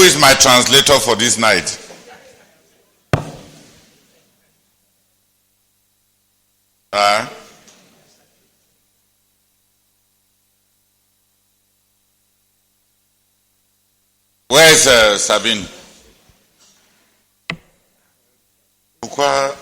is my translator for this night? Where is Sabine? Pourquoi?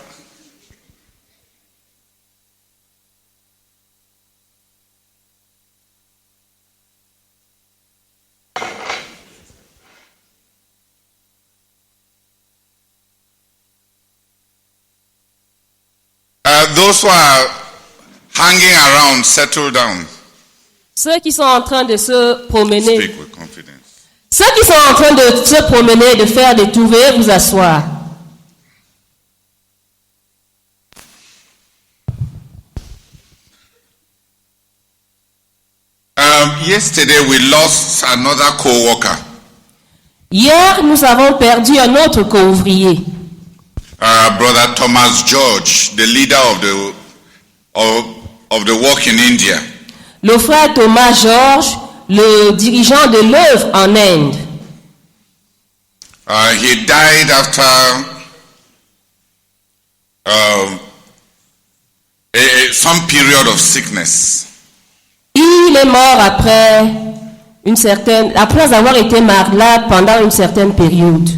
Those who are hanging around, settle down. Ceux qui sont en train de se promener. Speak with confidence. Ceux qui sont en train de se promener, de faire des tours, veuillez vous asseoir. Yesterday we lost another co-worker. Hier, nous avons perdu un autre co-ouvrier. Brother Thomas George, the leader of the work in India. Le frère Thomas George, le dirigeant de l'œuvre en Inde. He died after some period of sickness. Il est mort après avoir été malade pendant une certaine période.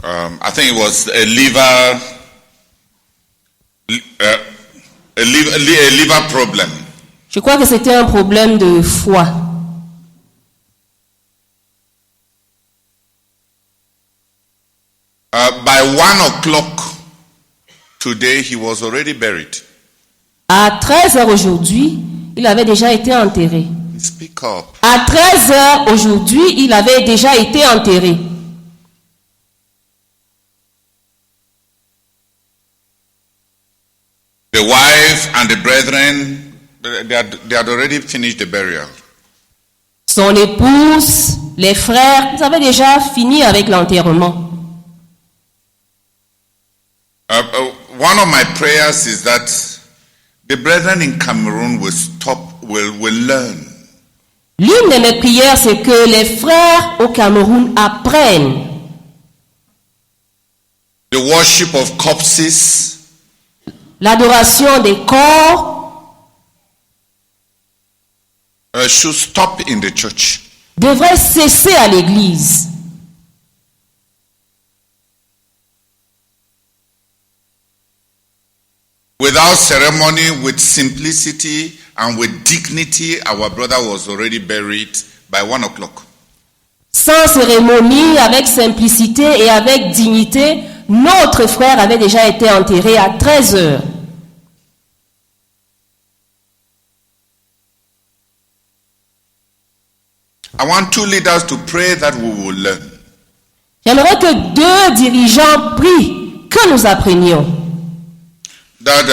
I think it was a liver problem. Je crois que c'était un problème de foie. By 1:00 today, he was already buried. À 13h aujourd'hui, il avait déjà été enterré. Speak up. À 13h aujourd'hui, il avait déjà été enterré. The wife and the brethren, they had already finished the burial. Son épouse, les frères, ils avaient déjà fini avec l'enterrement. One of my prayers is that the brethren in Cameroon will learn. L'une de mes prières, c'est que les frères au Cameroun apprennent the worship of corpses, l'adoration des corps should stop in the church. devrait cesser à l'église. Without ceremony, with simplicity and with dignity, our brother was already buried by 1:00. Sans cérémonie, avec simplicité et avec dignité, notre frère avait déjà été enterré à 13h. I want two leaders to pray that we will learn. J'aimerais que deux dirigeants prient, que nous apprenions. That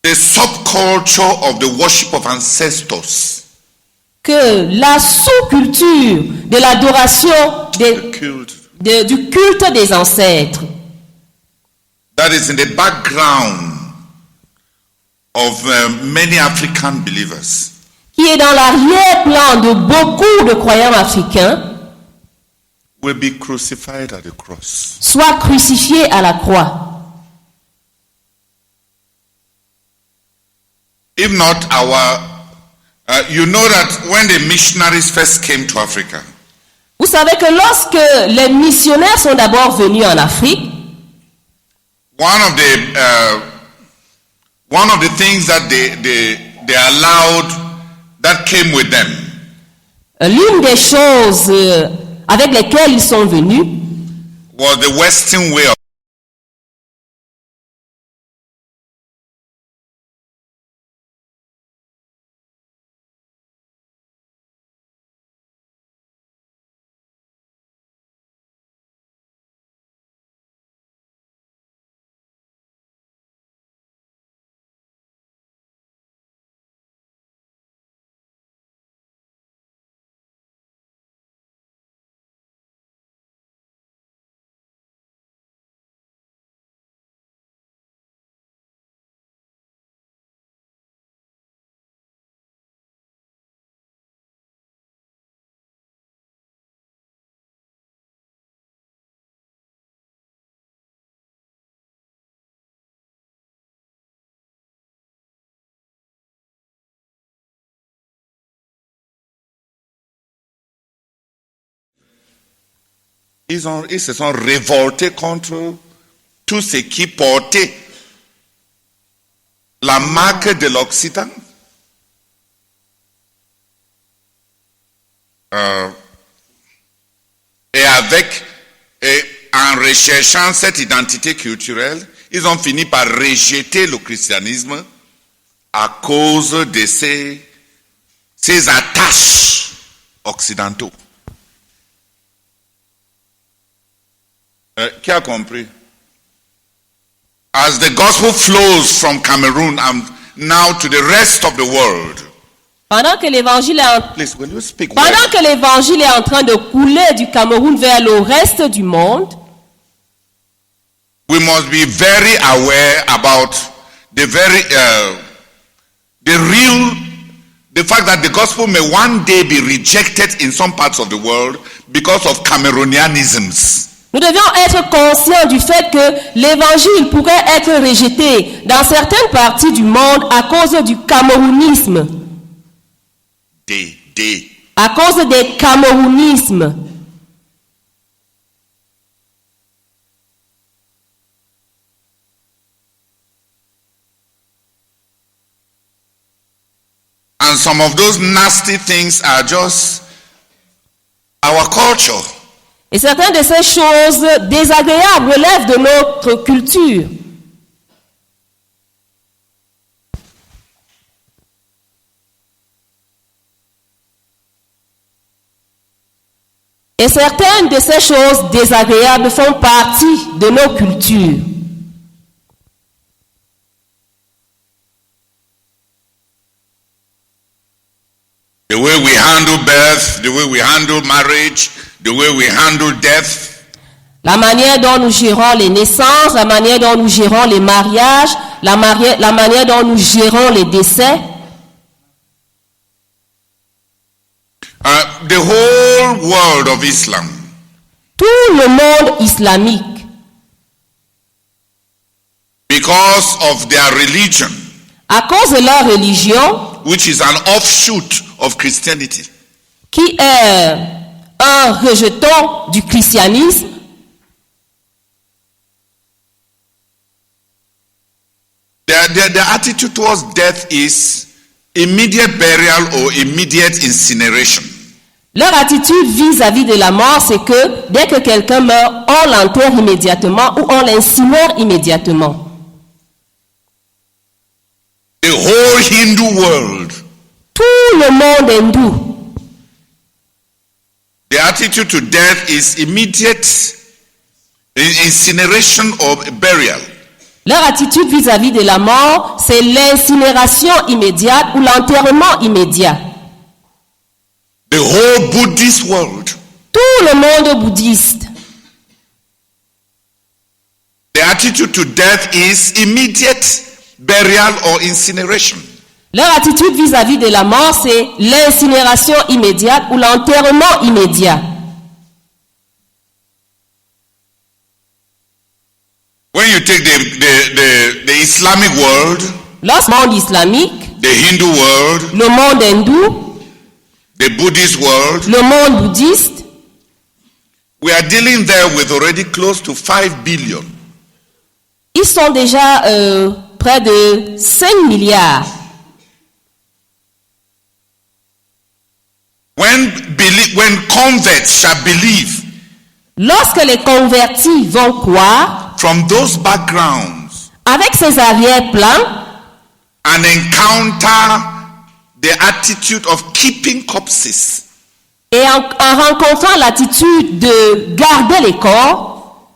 the subculture of the worship of ancestors, Que la sous-culture de l'adoration du culte des ancêtres, that is in the background of many African believers, qui est dans l'arrière-plan de beaucoup de croyants africains, will be crucified at the cross. soit crucifiés à la croix. If not, you know that when the missionaries first came to Africa, Vous savez que lorsque les missionnaires sont d'abord venus en Afrique, one of the things that they allowed that came with them l'une des choses avec lesquelles ils sont venus was the Western way of ils se sont révoltés contre tout ce qui portait la marque de l'Occident. Et en recherchant cette identité culturelle, ils ont fini par rejeter le christianisme à cause de ces attaches occidentaux. Qui a compris? As the gospel flows from Cameroon and now to the rest of the world. Pendant que l'évangile Please, will you speak Pendant well? que l'évangile est en train de couler du Cameroun vers le reste du monde, We must be very aware about the fact that the gospel may one day be rejected in some parts of the world because of Cameroonianisms. nous devions être conscients du fait que l'évangile pourrait être rejeté dans certaines parties du monde à cause du camerounisme. À cause des camerounismes. And some of those nasty things are just our culture. Et certaines de ces choses désagréables relèvent de notre culture. Et certaines de ces choses désagréables font partie de nos cultures. The way we handle birth, the way we handle marriage, the way we handle death. La manière dont nous gérons les naissances, la manière dont nous gérons les mariages, la manière dont nous gérons les décès. The whole world of Islam Tout le monde islamique, because of their religion, à cause de leur religion, which is an offshoot of Christianity, qui est un rejeton du christianisme, their attitude towards death is immediate burial or immediate incineration. leur attitude vis-à-vis de la mort, c'est que dès que quelqu'un meurt, on l'enterre immédiatement ou on l'incinère immédiatement. The whole Hindu world, Tout le monde hindou, the attitude to death is immediate incineration or burial. leur attitude vis-à-vis de la mort, c'est l'incinération immédiate ou l'enterrement immédiat. The whole Buddhist world, Tout le monde bouddhiste, the attitude to death is immediate burial or incineration. leur attitude vis-à-vis de la mort, c'est l'incinération immédiate ou l'enterrement immédiat. When you take the Islamic world, Lorsque le monde islamique, the Hindu world, le monde hindou, the Buddhist world, le monde bouddhiste, we are dealing there with already close to 5 billion. ils sont déjà près de 5 milliards. When converts shall believe Lorsque les convertis vont croire, from those backgrounds avec ces arrière-plans, and encounter the attitude of keeping corpses, et en rencontrant l'attitude de garder les corps,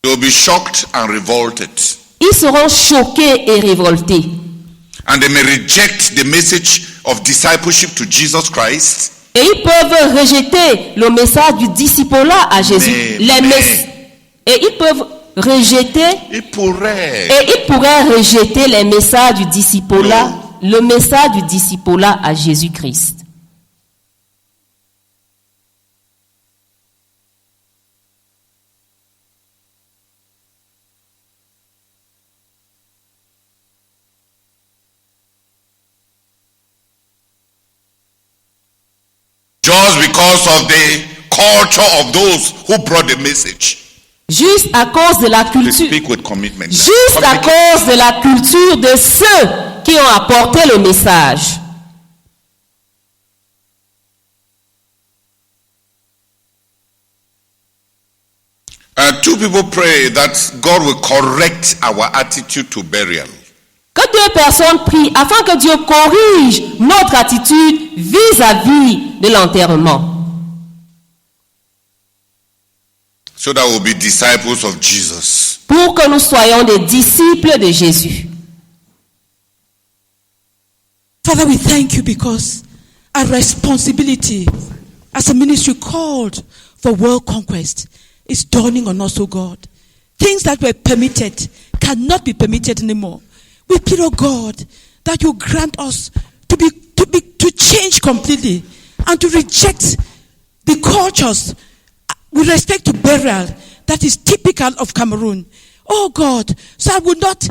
they will be shocked and revolted. ils seront choqués et révoltés. And they may reject the message of discipleship to Jesus Christ. Et ils peuvent rejeter le message du discipolat à Jésus. Et ils peuvent rejeter, Ils pourraient. et ils pourraient rejeter les messages du discipolat, le message du discipolat à Jésus-Christ. Just because of the culture of those who brought the message. Juste à cause de la To culture. speak with commitment. Juste à cause de la culture de ceux qui ont apporté le message. Two people pray that God will correct our attitude to burial. Que deux personnes prient afin que Dieu corrige notre attitude vis-à-vis de l'enterrement. So that we'll be disciples of Jesus. Pour que nous soyons des disciples de Jésus. Father, we thank you because our responsibility as a ministry called for world conquest is dawning on us, oh God. Things that were permitted cannot be permitted anymore. We pray, oh God, that you grant us to change completely and to reject the cultures with respect to burial that is typical of Cameroon. Oh God, so I would not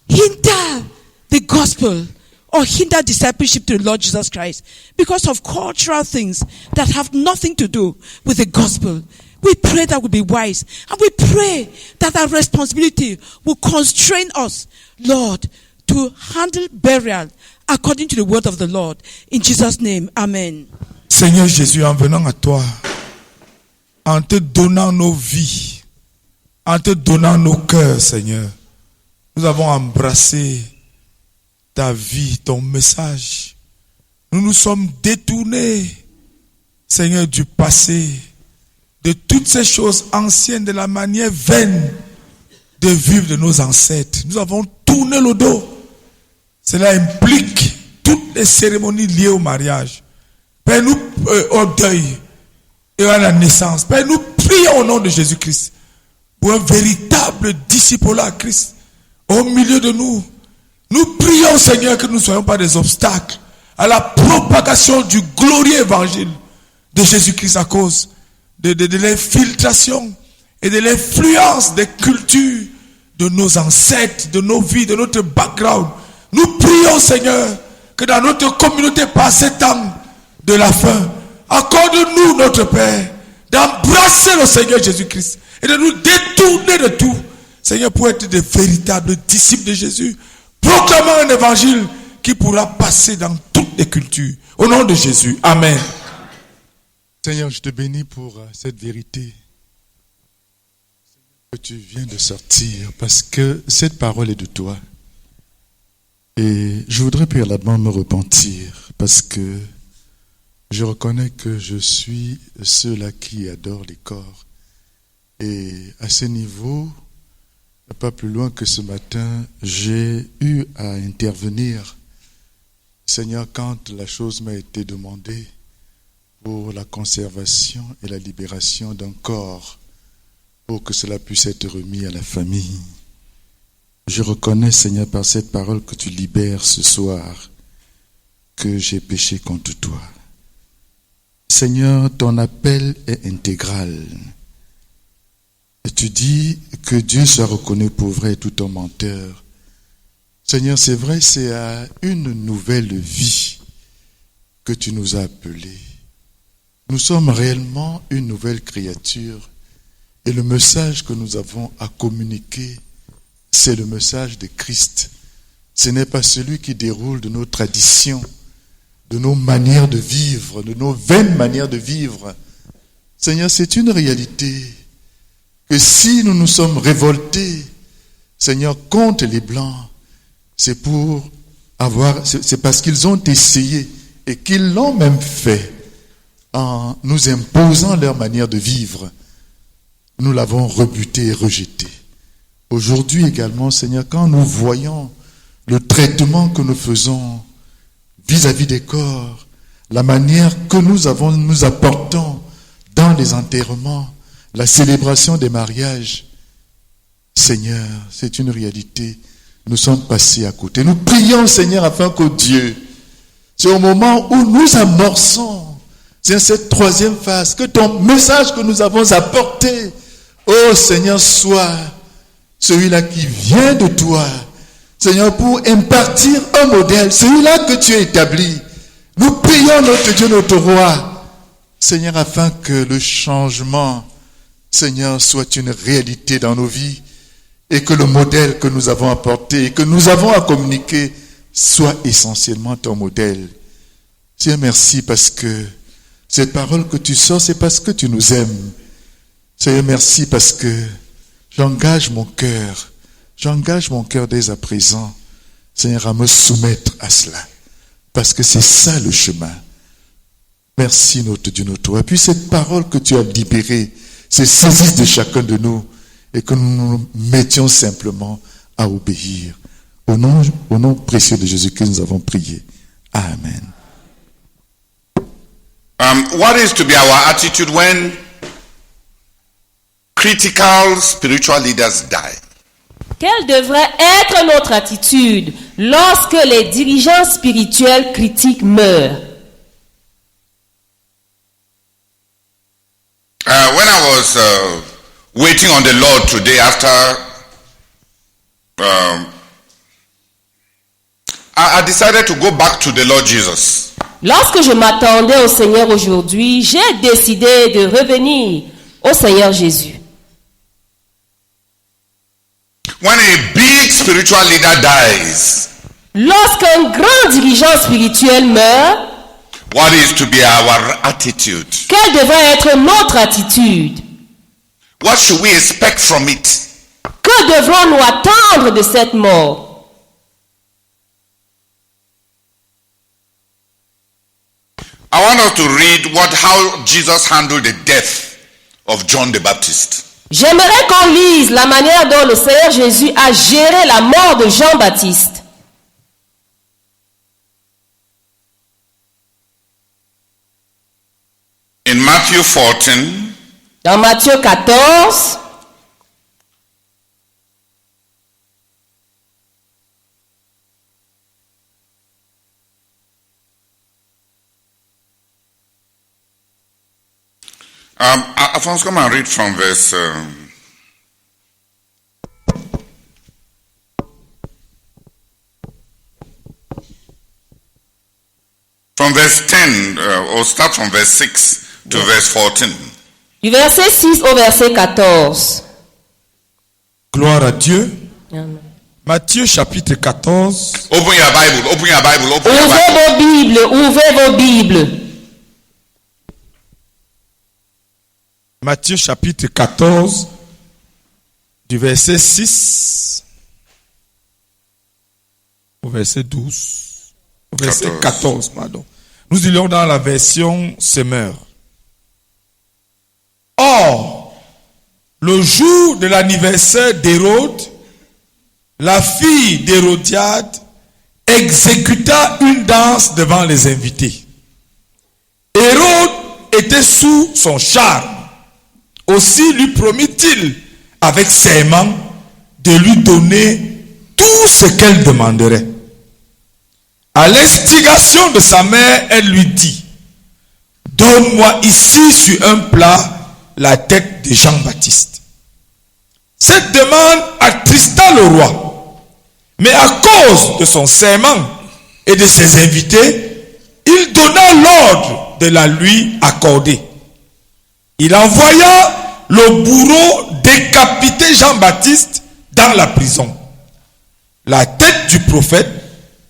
hinder the gospel or hinder discipleship to the Lord Jesus Christ because of cultural things that have nothing to do with the gospel. We pray that we'll be wise, and we pray that our responsibility will constrain us, Lord, to handle burial according to the word of the Lord. In Jesus' name, amen. Seigneur Jésus, en venant à toi, en te donnant nos vies, en te donnant nos cœurs, Seigneur, nous avons embrassé ta vie, ton message. Nous nous sommes détournés, Seigneur, du passé, de toutes ces choses anciennes, de la manière vaine de vivre de nos ancêtres. Nous avons tourné le dos. Cela implique toutes les cérémonies liées au mariage. Père, nous, au deuil et à la naissance. Père, nous prions au nom de Jésus-Christ pour un véritable disciple à Christ au milieu de nous. Nous prions, Seigneur, que nous ne soyons pas des obstacles à la propagation du glorieux évangile de Jésus-Christ à cause de l'infiltration et de l'influence des cultures de nos ancêtres, de nos vies, de notre background. Nous prions, Seigneur, que dans notre communauté, par ces temps de la fin, accorde-nous, notre Père, d'embrasser le Seigneur Jésus-Christ et de nous détourner de tout, Seigneur, pour être de véritables disciples de Jésus, proclamant un évangile qui pourra passer dans toutes les cultures. Au nom de Jésus, amen. Seigneur, je te bénis pour cette vérité que tu viens de sortir, parce que cette parole est de toi. Et je voudrais préalablement me repentir, parce que je reconnais que je suis ceux-là qui adorent les corps. Et à ce niveau, pas plus loin que ce matin, j'ai eu à intervenir, Seigneur, quand la chose m'a été demandée, pour la conservation et la libération d'un corps, pour que cela puisse être remis à la famille. Je reconnais, Seigneur, par cette parole que tu libères ce soir, que j'ai péché contre toi. Seigneur, ton appel est intégral. Et tu dis que Dieu soit reconnu pour vrai et tout un menteur. Seigneur, c'est vrai, c'est à une nouvelle vie que tu nous as appelés. Nous sommes réellement une nouvelle créature et le message que nous avons à communiquer, c'est le message de Christ. Ce n'est pas celui qui déroule de nos traditions, de nos manières de vivre, de nos vaines manières de vivre. Seigneur, c'est une réalité que si nous nous sommes révoltés, Seigneur, contre les Blancs, c'est parce qu'ils ont essayé et qu'ils l'ont même fait. En nous imposant leur manière de vivre, nous l'avons rebuté et rejeté. Aujourd'hui également, Seigneur, quand nous voyons le traitement que nous faisons vis-à-vis des corps, la manière que nous apportons dans les enterrements, la célébration des mariages, Seigneur, c'est une réalité. Nous sommes passés à côté. Nous prions, Seigneur, afin que Dieu, c'est au moment où nous amorçons, c'est cette troisième phase, que ton message que nous avons apporté, oh Seigneur, soit celui-là qui vient de toi, Seigneur, pour impartir un modèle, celui-là que tu as établi. Nous prions notre Dieu, notre roi, Seigneur, afin que le changement, Seigneur, soit une réalité dans nos vies et que le modèle que nous avons apporté et que nous avons à communiquer soit essentiellement ton modèle. Seigneur, merci parce que cette parole que tu sors, c'est parce que tu nous aimes. Seigneur, merci parce que j'engage mon cœur dès à présent, Seigneur, à me soumettre à cela. Parce que c'est ça le chemin. Merci notre Dieu, notre roi. Et puis cette parole que tu as libérée, se saisisse de chacun de nous et que nous nous mettions simplement à obéir. Au nom précieux de Jésus-Christ, nous avons prié. Amen. What is to be our attitude when critical spiritual leaders die? Quelle devrait être notre attitude lorsque les dirigeants spirituels critiques meurent? When I was waiting on the Lord today after I decided to go back to the Lord Jesus. Lorsque je m'attendais au Seigneur aujourd'hui, j'ai décidé de revenir au Seigneur Jésus. When a big spiritual leader dies, Lorsqu'un grand dirigeant spirituel meurt, what is to be our attitude? quelle devrait être notre attitude? What should we expect from it? Que devrons-nous attendre de cette mort? I want us to read how Jesus handled the death of John the Baptist. J'aimerais qu'on lise la manière dont le Seigneur Jésus a géré la mort de Jean-Baptiste. In Matthew 14, Dans Matthieu 14, Alphonse, come and read from verse from verse 10, or start from verse 6 to verse 14. du verset 6 au verset 14. Gloire à Dieu. Amen. Matthieu chapitre 14. Open your Bible, open your Bible, open your Ouvrez Bible. vos Bibles, ouvrez vos Bibles. Matthieu chapitre 14, du verset 6 au verset 12. Au verset 14, pardon. Nous lisons dans la version Semeur. Or, le jour de l'anniversaire d'Hérode, la fille d'Hérodiade exécuta une danse devant les invités. Hérode était sous son charme. Aussi lui promit-il avec serment de lui donner tout ce qu'elle demanderait. À l'instigation de sa mère, elle lui dit: donne-moi ici sur un plat la tête de Jean-Baptiste. Cette demande attrista le roi, mais à cause de son serment et de ses invités, il donna l'ordre de la lui accorder. Il envoya le bourreau décapiter Jean-Baptiste dans la prison. La tête du prophète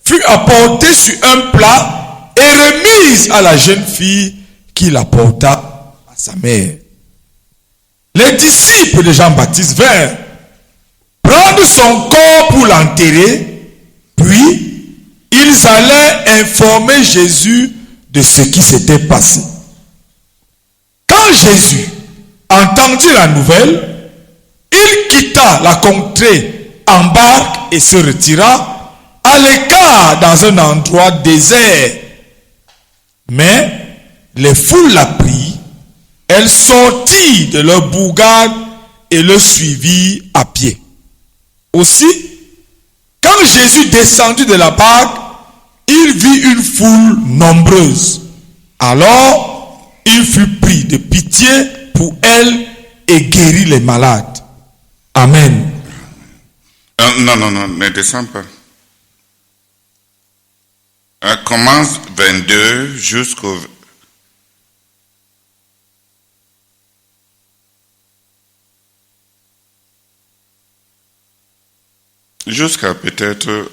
fut apportée sur un plat et remise à la jeune fille qui l'apporta à sa mère. Les disciples de Jean-Baptiste vinrent prendre son corps pour l'enterrer, puis ils allaient informer Jésus de ce qui s'était passé. Quand Jésus entendit la nouvelle, il quitta la contrée en barque et se retira à l'écart dans un endroit désert. Mais les foules l'apprirent, elles sortirent de leur bourgade et le suivirent à pied. Aussi, quand Jésus descendit de la barque, il vit une foule nombreuse. Alors, il fut pris de pitié pour elle et guérit les malades. Amen. Non, ne descends pas. Commence 22 jusqu'au Jusqu'à peut-être...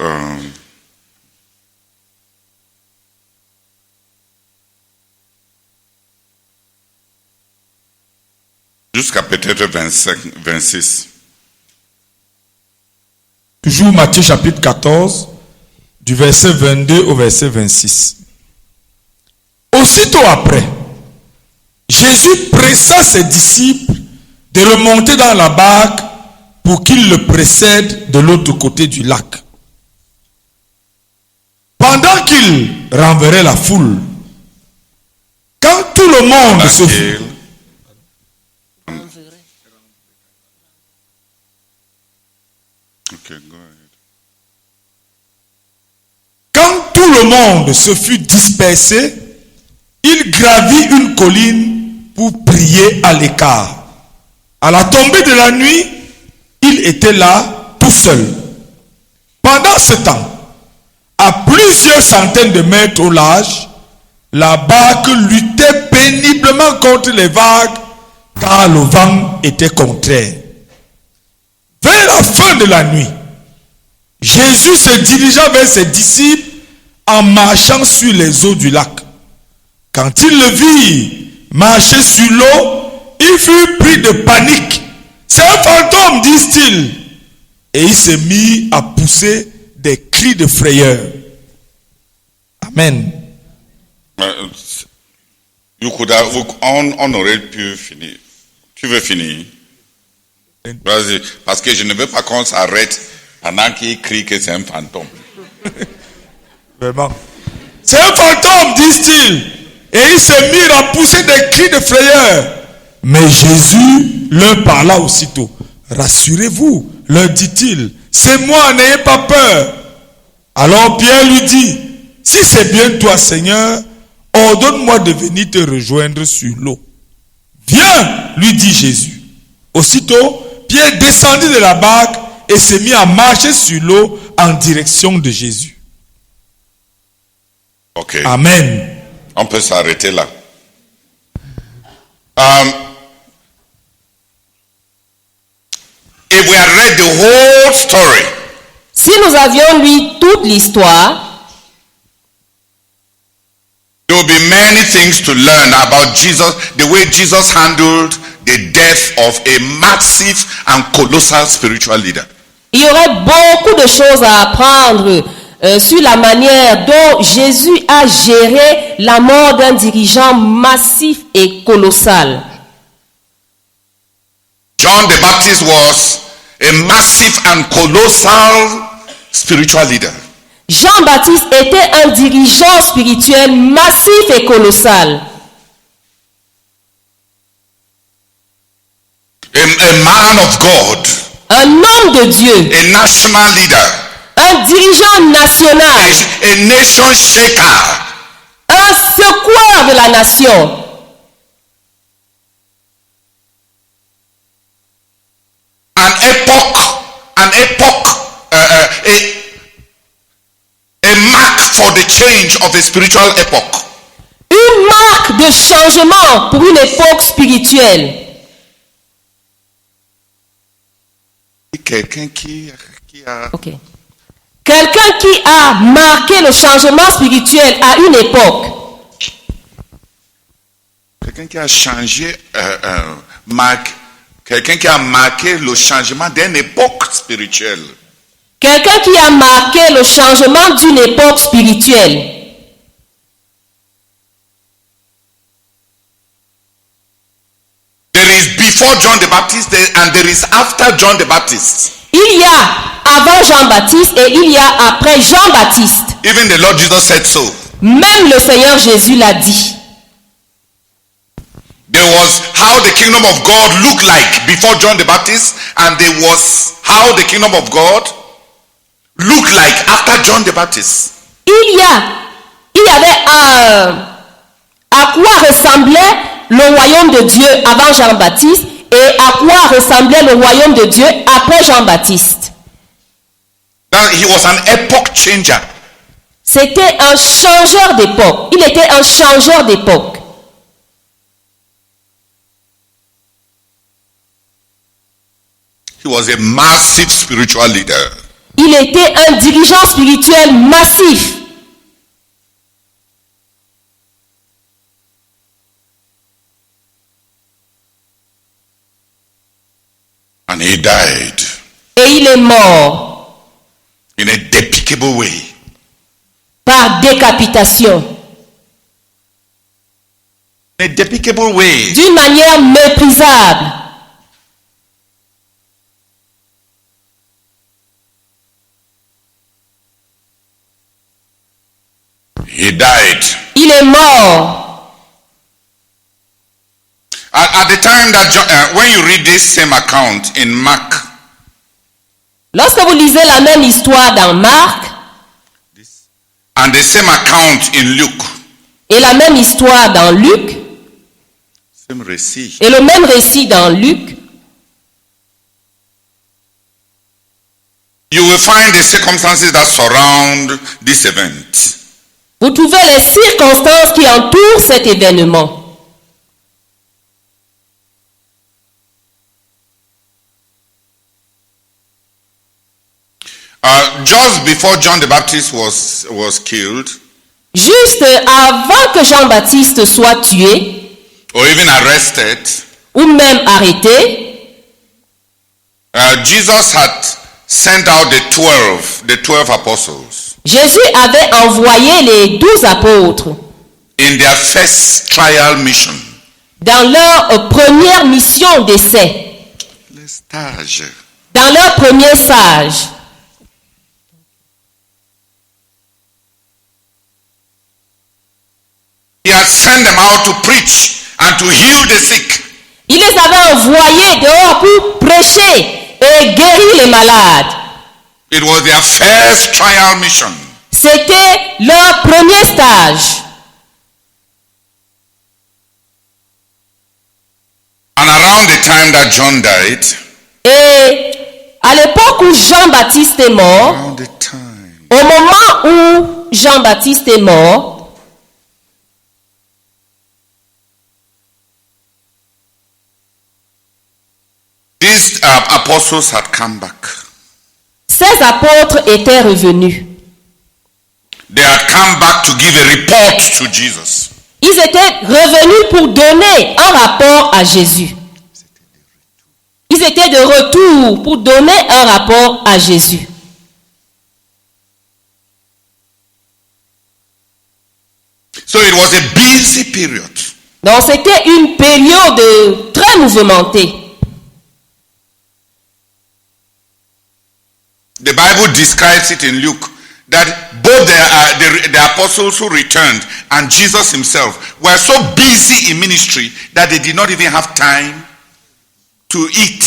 jusqu'à peut-être 25, 26. Toujours Matthieu chapitre 14, du verset 22 au verset 26. Aussitôt après, Jésus pressa ses disciples de remonter dans la barque pour qu'ils le précèdent de l'autre côté du lac. Pendant qu'il renverrait la foule, quand tout le monde se fut... Okay, go ahead. Quand tout le monde se fut dispersé, il gravit une colline pour prier à l'écart. À la tombée de la nuit, il était là tout seul. Pendant ce temps, à plusieurs centaines de mètres au large, la barque luttait péniblement contre les vagues car le vent était contraire. Vers la fin de la nuit, Jésus se dirigea vers ses disciples en marchant sur les eaux du lac. Quand ils le virent marcher sur l'eau, ils furent pris de panique. C'est un fantôme, disent-ils. Et ils se mirent à pousser des cris de frayeur. Amen. On aurait pu finir. Tu veux finir? Vas-y, parce que je ne veux pas qu'on s'arrête pendant qu'il crie que c'est un fantôme. Vraiment. C'est un fantôme, disent-ils. Et ils se mirent à pousser des cris de frayeur. Mais Jésus leur parla aussitôt. Rassurez-vous, leur dit-il, c'est moi, n'ayez pas peur. Alors Pierre lui dit, si c'est bien toi, Seigneur, ordonne-moi de venir te rejoindre sur l'eau. Viens, lui dit Jésus. Aussitôt, Pierre descendit de la barque et se mit à marcher sur l'eau en direction de Jésus. Ok. Amen. On peut s'arrêter là. If we had read the whole story, Si nous avions lu toute l'histoire, there will be many things to learn about Jesus, the way Jesus handled the death of a massive and colossal spiritual leader. il y aurait beaucoup de choses à apprendre sur la manière dont Jésus a géré la mort d'un dirigeant massif et colossal. John the Baptist was a massive and colossal spiritual leader. Jean-Baptiste était un dirigeant spirituel massif et colossal. A man of God, Un homme de Dieu, a national leader, un dirigeant national, a nation shaker, un secoueur de la nation. a mark for the change of a spiritual epoch. Une marque de changement pour une époque spirituelle. Quelqu'un qui a... Ok. Quelqu'un qui a marqué le changement spirituel à une époque. Quelqu'un qui a changé, quelqu'un qui a marqué le changement d'une époque spirituelle. Quelqu'un qui a marqué le changement d'une époque spirituelle. There is before John the Baptist and there is after John the Baptist. Il y a avant Jean-Baptiste et il y a après Jean-Baptiste. Even the Lord Jesus said so. Même le Seigneur Jésus l'a dit. There was how the kingdom of God looked like before John the Baptist, and there was how the kingdom of God looked like after John the Baptist. Il y avait à quoi ressemblait le royaume de Dieu avant Jean-Baptiste et à quoi ressemblait le royaume de Dieu après Jean-Baptiste. Now, he was an epoch changer. C'était un changeur d'époque. Il était un changeur d'époque. He was a massive spiritual leader. Il était un dirigeant spirituel massif. And he died Et il est mort in a despicable way. par décapitation. In a despicable way. D'une manière méprisable. He died. Il est mort. At the time that when you read this same account in Mark, Lorsque vous lisez la même histoire dans Marc and the same account in Luke, et la même histoire dans Luc same récit, et le même récit dans Luc, you will find the circumstances that surround this event. vous trouvez les circonstances qui entourent cet événement. Just before John the Baptist was killed, Juste avant que Jean-Baptiste soit tué or even arrested, ou même arrêté, Jesus had sent out the 12 apostles Jésus avait envoyé les 12 apôtres in their first trial mission. dans leur première mission d'essai, Le stage. dans leur premier stage. He had sent them out to preach and to heal the sick. Il les avait envoyés dehors pour prêcher et guérir les malades. It was their first trial mission. C'était leur premier stage. And around the time that John died, Et à l'époque où Jean-Baptiste est mort, around the time, au moment où Jean-Baptiste est mort, these apostles had come back. ces apôtres étaient revenus. They had come back to give a report to Jesus. Ils étaient revenus pour donner un rapport à Jésus. Ils étaient de retour pour donner un rapport à Jésus. So it was a busy period. Donc c'était une période très mouvementée. The Bible describes it in Luke that both the apostles who returned and Jesus himself were so busy in ministry that they did not even have time to eat.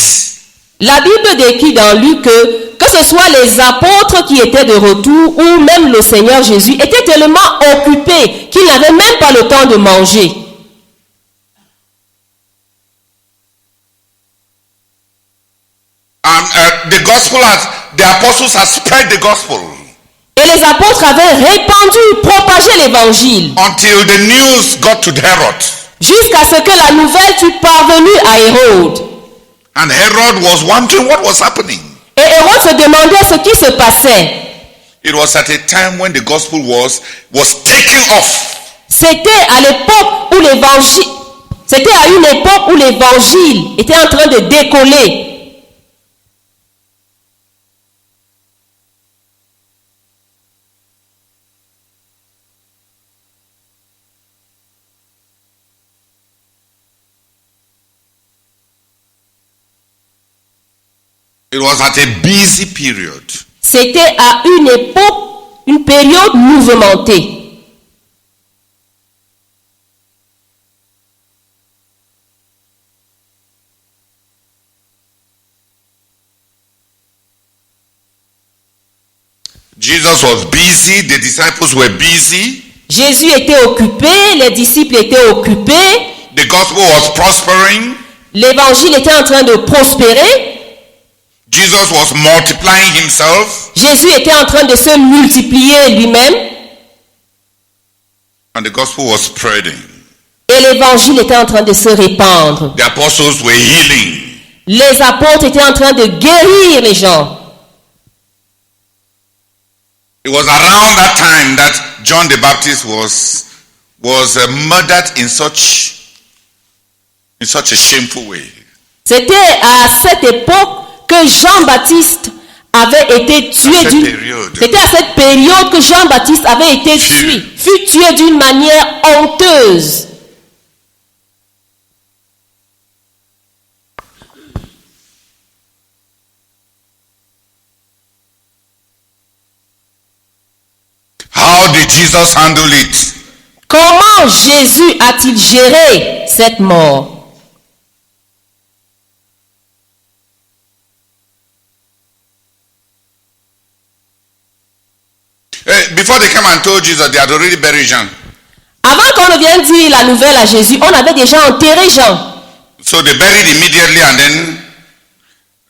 La Bible décrit dans Luc que ce soit les apôtres qui étaient de retour ou même le Seigneur Jésus étaient tellement occupés qu'ils n'avaient même pas le temps de manger. And the apostles had spread the gospel Et les apôtres avaient répandu, propagé l'évangile until the news got to Herod. jusqu'à ce que la nouvelle fût parvenue à Hérode. And Herod was wondering what was happening. Et Hérode se demandait ce qui se passait. It was at a time when the gospel was taking off. C'était à l'époque où l'évangile, c'était à une époque où l'évangile était en train de décoller. It was at a busy period. C'était à une époque, une période mouvementée. Jesus was busy, the disciples were busy, Jésus était occupé, les disciples étaient occupés, the gospel was prospering, l'évangile était en train de prospérer, Jesus was multiplying himself, Jésus était en train de se multiplier lui-même and the gospel was spreading. et l'évangile était en train de se répandre. The apostles were healing. Les apôtres étaient en train de guérir les gens. It was around that time that John the Baptist was murdered in such a shameful way. C'était à cette époque que Jean-Baptiste avait été tué. C'était à cette période que Jean-Baptiste avait été fut tué d'une manière honteuse. How did Jesus handle it? Comment Jésus a-t-il géré cette mort? Before they came and told Jesus, they had already buried Jean. Avant qu'on ne vienne dire la nouvelle à Jésus, on avait déjà enterré Jean. So they buried immediately and then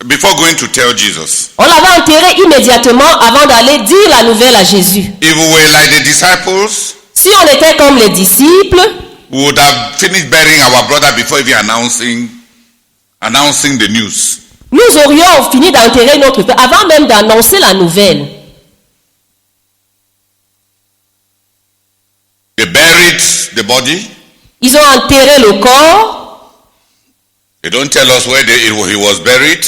before going to tell Jesus. On l'avait enterré immédiatement avant d'aller dire la nouvelle à Jésus. If we were like the disciples, si on était comme les disciples, we would have finished burying our brother before even announcing the news. Nous aurions fini d'enterrer notre frère avant même d'annoncer la nouvelle. They buried the body. Ils ont enterré le corps. They don't tell us where he was buried.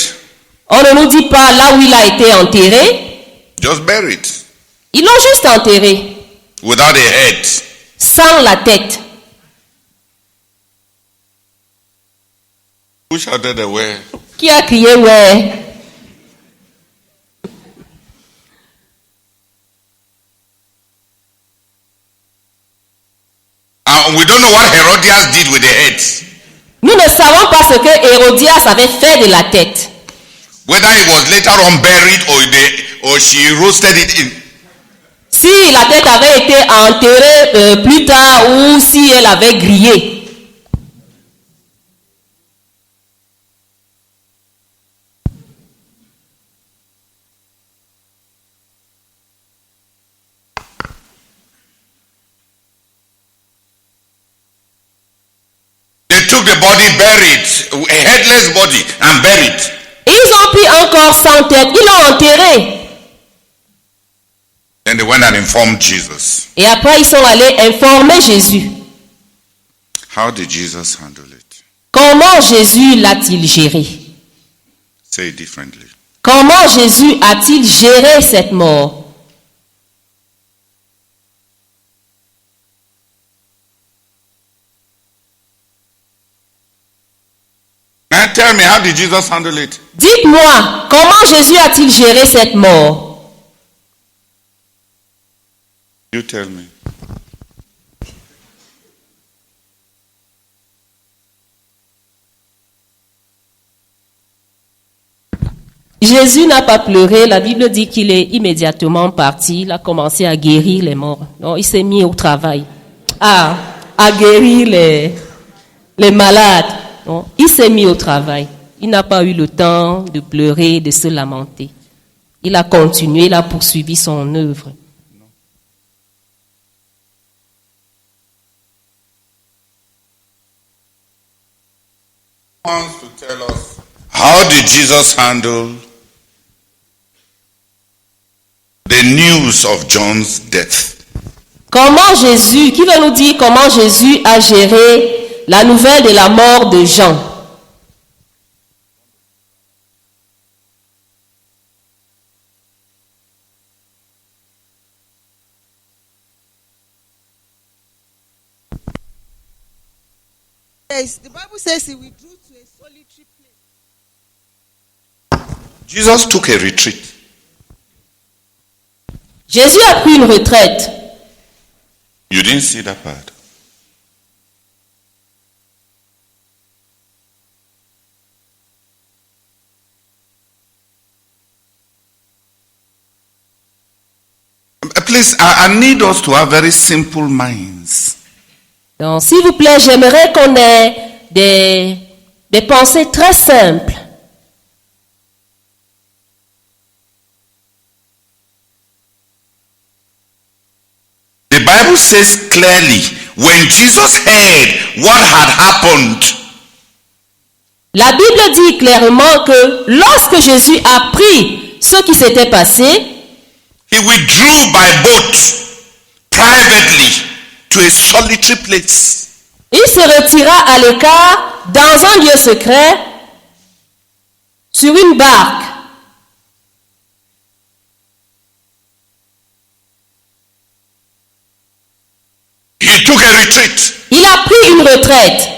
On ne nous dit pas là où il a été enterré. Just buried. Ils l'ont juste enterré. Without a head. Sans la tête. Who shouted away? Qui a crié ouais? We don't know what Herodias did with the head. Nous ne savons pas ce que Hérodias avait fait de la tête. Whether it was later on buried or she roasted it in. Si la tête avait été enterrée plus tard ou si elle avait grillé. They took the body buried, a headless body, and buried. Ils ont pris un corps sans tête, ils l'ont enterré. Then they went and informed Jesus. Et après ils sont allés informer Jésus. How did Jesus handle it? Comment Jésus l'a-t-il géré? Say it differently. Comment Jésus a-t-il géré cette mort? Now tell me, how did Jesus handle it? Dites-moi, comment Jésus a-t-il géré cette mort? You tell me. Jésus n'a pas pleuré. La Bible dit qu'il est immédiatement parti. Il a commencé à guérir les morts. Non, il s'est mis au travail. À guérir les malades. Non, il s'est mis au travail. Il n'a pas eu le temps de pleurer, de se lamenter. Il a continué, il a poursuivi son œuvre. Wants to tell us, how did Jesus handle the news of John's death? Comment Jésus, qui va nous dire comment Jésus a géré la nouvelle de la mort de Jean? Yes, the Bible says he withdrew to a solitary place. Jesus took a retreat. Jésus a pris une retraite. You didn't see that part. Please, I need us to have very simple minds. Donc, s'il vous plaît, j'aimerais qu'on ait des pensées très simples. The Bible says clearly, when Jesus heard what had happened, La Bible dit clairement que lorsque Jésus a appris ce qui s'était passé, He withdrew by boat privately to a solitary place. Il se retira à l'écart dans un lieu secret sur une barque. He took a retreat. Il a pris une retraite.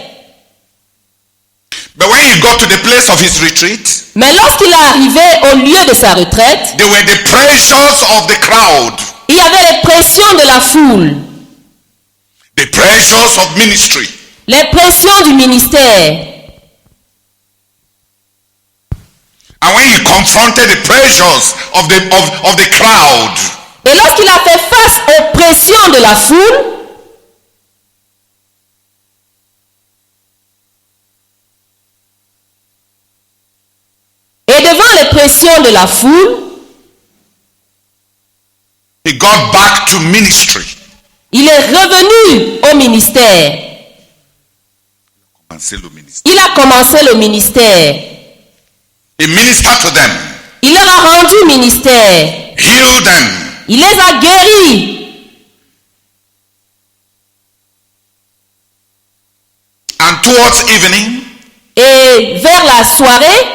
But when he got to the place of his retreat, Mais lorsqu'il est arrivé au lieu de sa retraite, there were the pressures of the crowd, il y avait les pressions de la foule, the pressures of ministry. les pressions du ministère. And when he confronted the pressures of the crowd, Et lorsqu'il a fait face aux pressions de la foule, et devant les pressions de la foule, he got back to ministry. il est revenu au ministère. Il a commencé le ministère. He ministered to them, Il leur a rendu ministère. healed them, Il les a guéris. and towards evening, Et vers la soirée,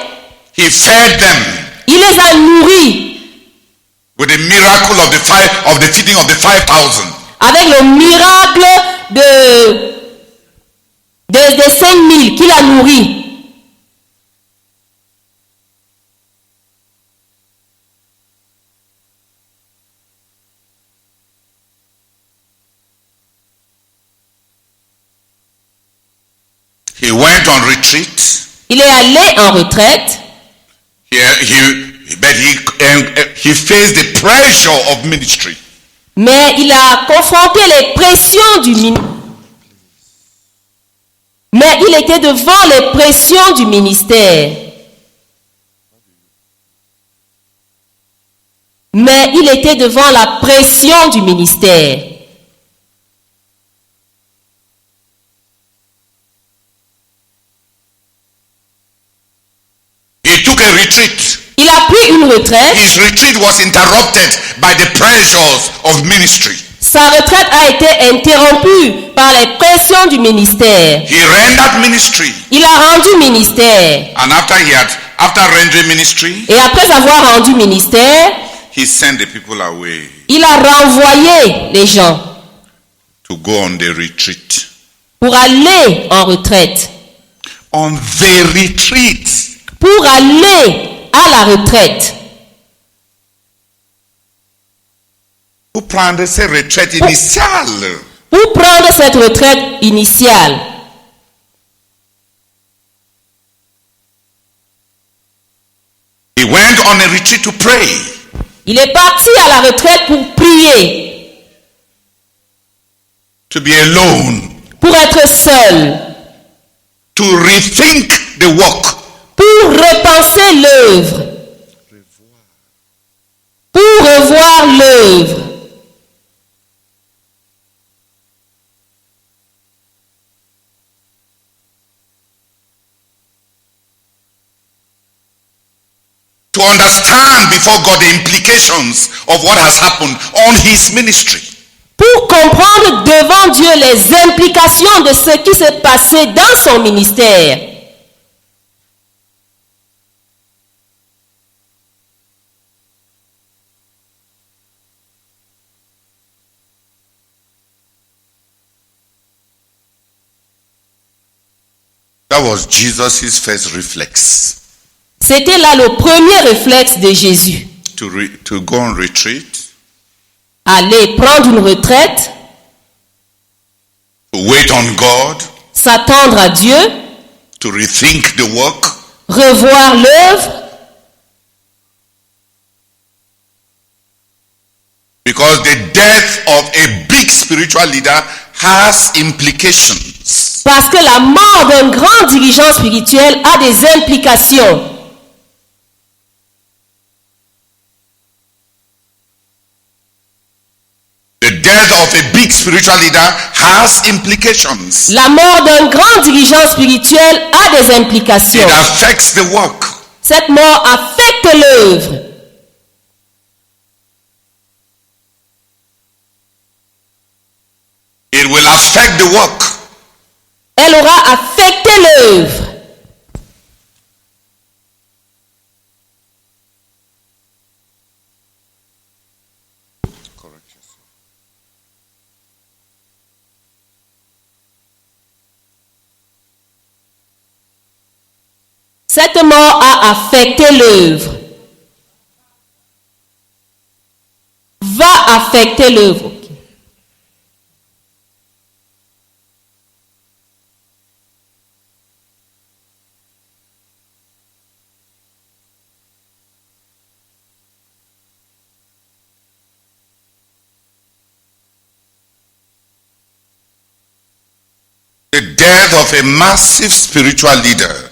he fed them il les a nourris with the miracle of the feeding of the 5,000. avec le miracle des 5000 qu'il a nourris. He went on retreat. Il est allé en retraite, But he faced the pressure of ministry. mais il a confronté les pressions du ministère. Mais il était devant les pressions du ministère. Mais il était devant la pression du ministère. He took a retreat. Il a pris une retraite. His retreat was interrupted by the pressures of ministry. Sa retraite a été interrompue par les pressions du ministère. He rendered ministry. Il a rendu ministère. And after rendering ministry, Et après avoir rendu ministère, he sent the people away il a renvoyé les gens to go on the retreat. pour aller en retraite. On the retreat. Pour aller à la retraite. Pour prendre cette retraite initiale. Pour prendre cette retraite initiale. He went on a retreat to pray. Il est parti à la retraite pour prier, To be alone. pour être seul, To rethink the work. pour repenser l'œuvre, pour revoir l'œuvre. To understand before God the implications of what has happened on his ministry. Pour comprendre devant Dieu les implications de ce qui s'est passé dans son ministère. That was Jesus' first reflex. C'était là le premier réflexe de Jésus. To go on retreat. Aller prendre une retraite, To wait on God. s'attendre à Dieu, To rethink the work. revoir l'œuvre, Because the death of a big spiritual leader has implications. parce que la mort d'un grand dirigeant spirituel a des implications. The death of a big spiritual leader has implications. La mort d'un grand dirigeant spirituel a des implications. It affects the work. Cette mort affecte l'œuvre. will affect the work. Elle aura affecté l'œuvre. Cette mort a affecté l'œuvre. Va affecter l'œuvre. Ok. The death of a massive spiritual leader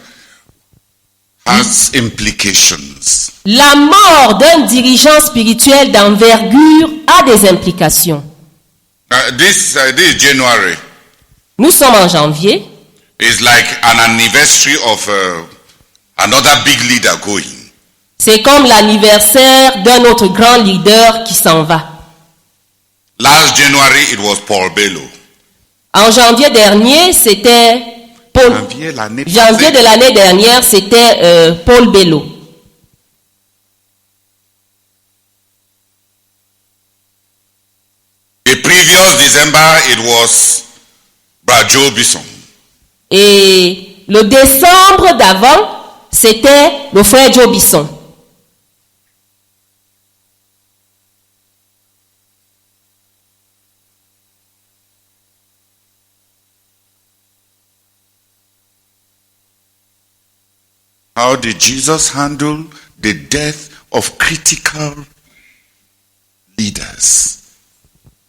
has implications. La mort d'un dirigeant spirituel d'envergure a des implications. This is January. Nous sommes en janvier. It's like an anniversary of another big leader going. C'est comme l'anniversaire d'un autre grand leader qui s'en va. Last January, it was Paul Bello. En janvier dernier, c'était Paul. Janvier de l'année dernière, c'était Paul Bello. The previous December, it was Joe Bisson. Et le décembre d'avant, c'était le frère Joe Bisson. How did Jesus handle the death of critical leaders?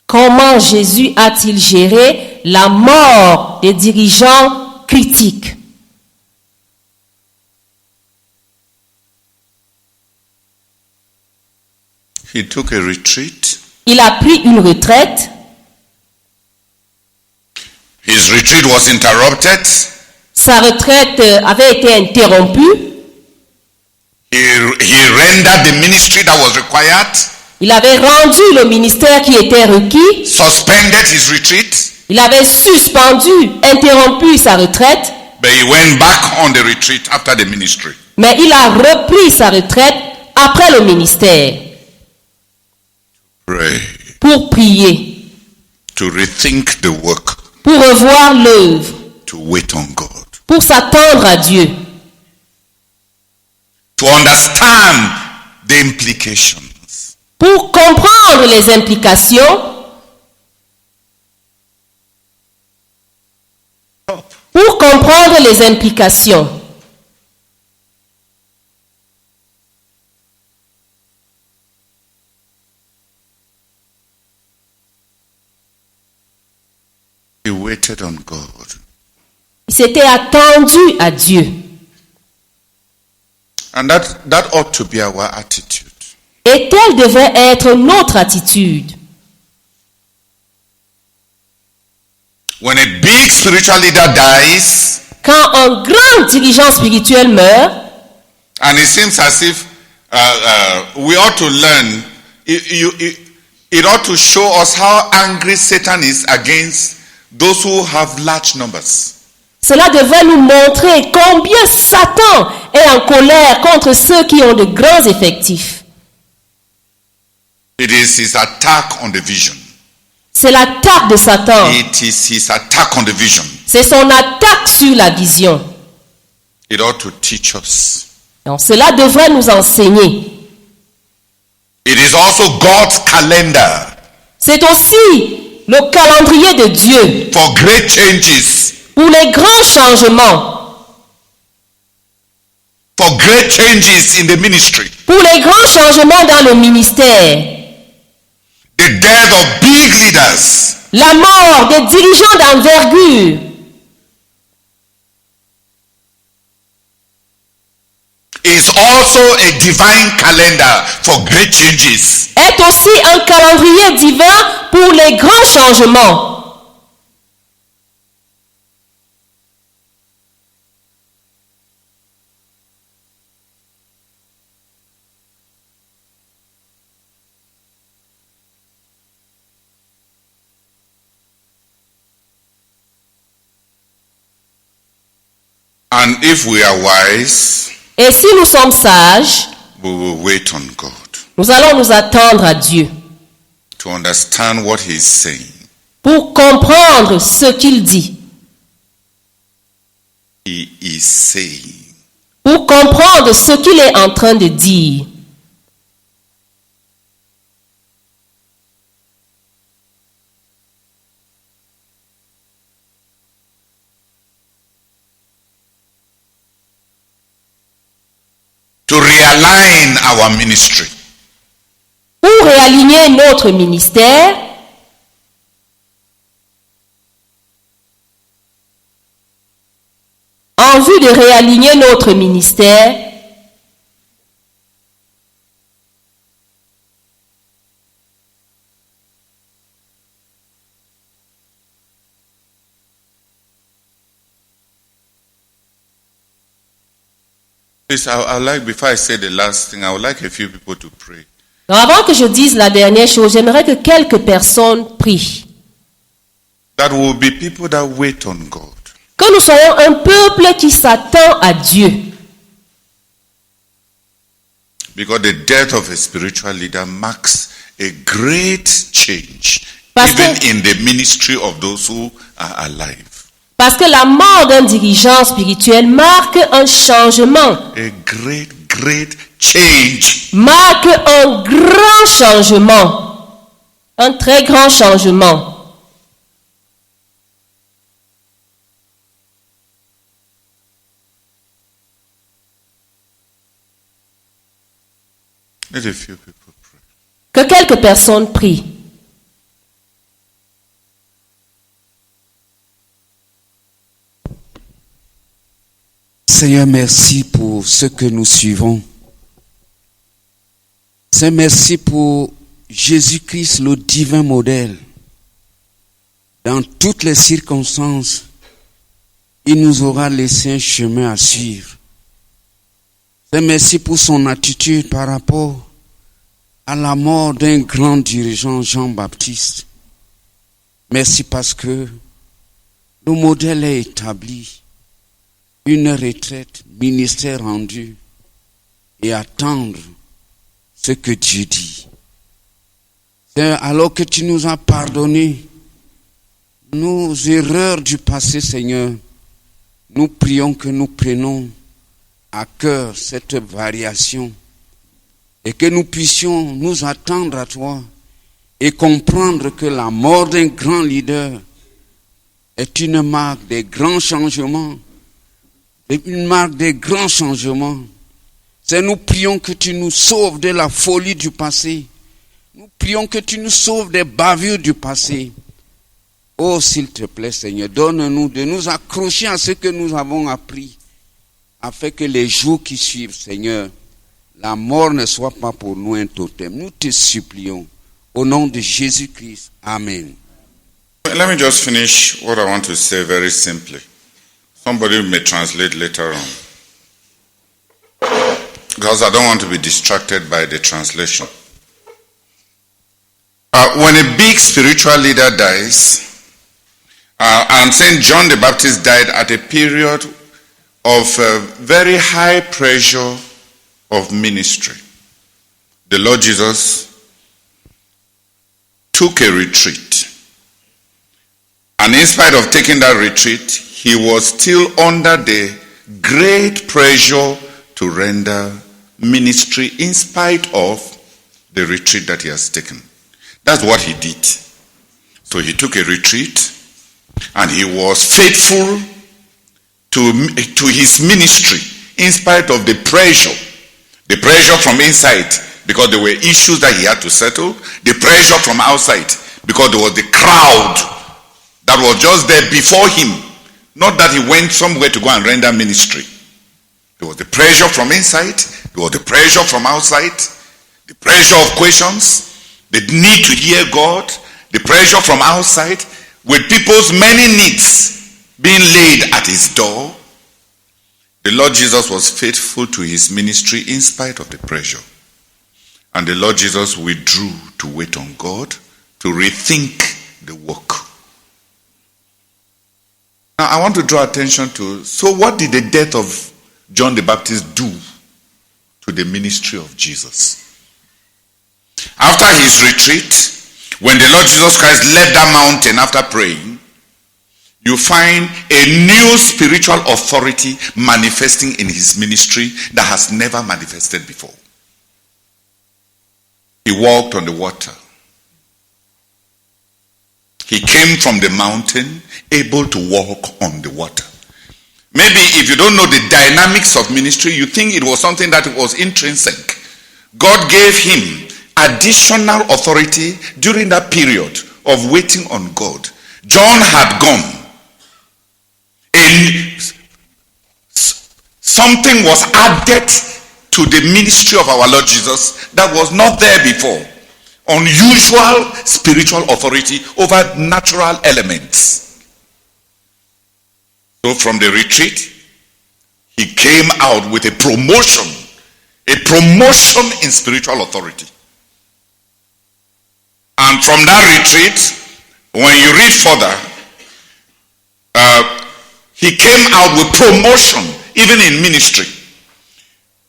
Comment Jésus a-t-il géré la mort des dirigeants critiques? He took a retreat. Il a pris une retraite. His retreat was interrupted. Sa retraite avait été interrompue. He rendered the ministry that was required. Il avait rendu le ministère qui était requis. Suspended his retreat. Il avait suspendu, interrompu sa retraite. But he went back on the retreat after the ministry. Mais il a repris sa retraite après le ministère. Pray. Pour prier. To rethink the work. Pour revoir l'œuvre. To wait on God. Pour s'attendre à Dieu. To understand the implications. Pour comprendre les implications. Pour comprendre les implications. He waited on God. Il s'était attendu à Dieu. And that ought to be our attitude. Et telle devrait être notre attitude. When a big spiritual leader dies, Quand un grand dirigeant spirituel meurt, and it seems as if we ought to learn, it ought to show us how angry Satan is against those who have large numbers. cela devrait nous montrer combien Satan est en colère contre ceux qui ont de grands effectifs. It is his attack on the vision. C'est l'attaque de Satan. It is his attack on the vision. C'est son attaque sur la vision. It ought to teach us. Donc, cela devrait nous enseigner. It is also God's calendar C'est aussi le calendrier de Dieu for great changes. pour les grands changements. For great changes in the ministry. Pour les grands changements dans le ministère. The death of big leaders La mort des dirigeants d'envergure is also a divine calendar for great changes. est aussi un calendrier divin pour les grands changements. And if we are wise, Et si nous sommes sages, we will wait on God nous allons nous attendre à Dieu to understand what He is saying. pour comprendre ce qu'il dit. He is saying. Pour comprendre ce qu'il est en train de dire. To realign our ministry. Pour réaligner notre ministère, en vue de réaligner notre ministère, Please, I would like, before I say the last thing, I would like a few people to pray. donc avant que je dise la dernière chose, j'aimerais que quelques personnes prient. That will be people that wait on God. Que nous soyons un peuple qui s'attend à Dieu. Because the death of a spiritual leader marks a great change, Parce even que- in the ministry of those who are alive. Parce que la mort d'un dirigeant spirituel marque un changement, A great change. marque un grand changement, un très grand changement. Let a few people pray. Que quelques personnes prient. Seigneur, merci pour ce que nous suivons. Seigneur, merci pour Jésus-Christ, le divin modèle. Dans toutes les circonstances, il nous aura laissé un chemin à suivre. Seigneur, merci pour son attitude par rapport à la mort d'un grand dirigeant, Jean-Baptiste. Merci parce que le modèle est établi. Une retraite, ministère rendu et attendre ce que Dieu dit. Seigneur, alors que tu nous as pardonné nos erreurs du passé, Seigneur, nous prions que nous prenons à cœur cette variation et que nous puissions nous attendre à toi et comprendre que la mort d'un grand leader est une marque des grands changements. Une marque des grands changements. C'est nous prions que tu nous sauves de la folie du passé. Nous prions que tu nous sauves des bavures du passé. Oh, s'il te plaît, Seigneur, donne-nous de nous accrocher à ce que nous avons appris, afin que les jours qui suivent, Seigneur, la mort ne soit pas pour nous un totem. Nous te supplions. Au nom de Jésus-Christ. Amen. Let me just finish what I want to say very simply. Somebody may translate later on. Because I don't want to be distracted by the translation. When a big spiritual leader dies, I'm saying John the Baptist died at a period of very high pressure of ministry. The Lord Jesus took a retreat. And in spite of taking that retreat, he was still under the great pressure to render ministry in spite of the retreat that he has taken. That's what he did. So he took a retreat and he was faithful to his ministry in spite of the pressure from inside because there were issues that he had to settle, the pressure from outside because there was the crowd that was just there before him. Not that he went somewhere to go and render ministry. There was the pressure from inside. There was the pressure from outside. The pressure of questions. The need to hear God. The pressure from outside. With people's many needs being laid at his door. The Lord Jesus was faithful to his ministry in spite of the pressure. And the Lord Jesus withdrew to wait on God, to rethink the work. Now, I want to draw attention to, so what did the death of John the Baptist do to the ministry of Jesus? After his retreat, when the Lord Jesus Christ left that mountain after praying, you find a new spiritual authority manifesting in his ministry that has never manifested before. He walked on the water. He came from the mountain, able to walk on the water. Maybe if you don't know the dynamics of ministry, you think it was something that was intrinsic. God gave him additional authority during that period of waiting on God. John had gone. And something was added to the ministry of our Lord Jesus that was not there before. Unusual spiritual authority over natural elements. So from the retreat, he came out with a promotion in spiritual authority. And from that retreat, when you read further, he came out with promotion even in ministry.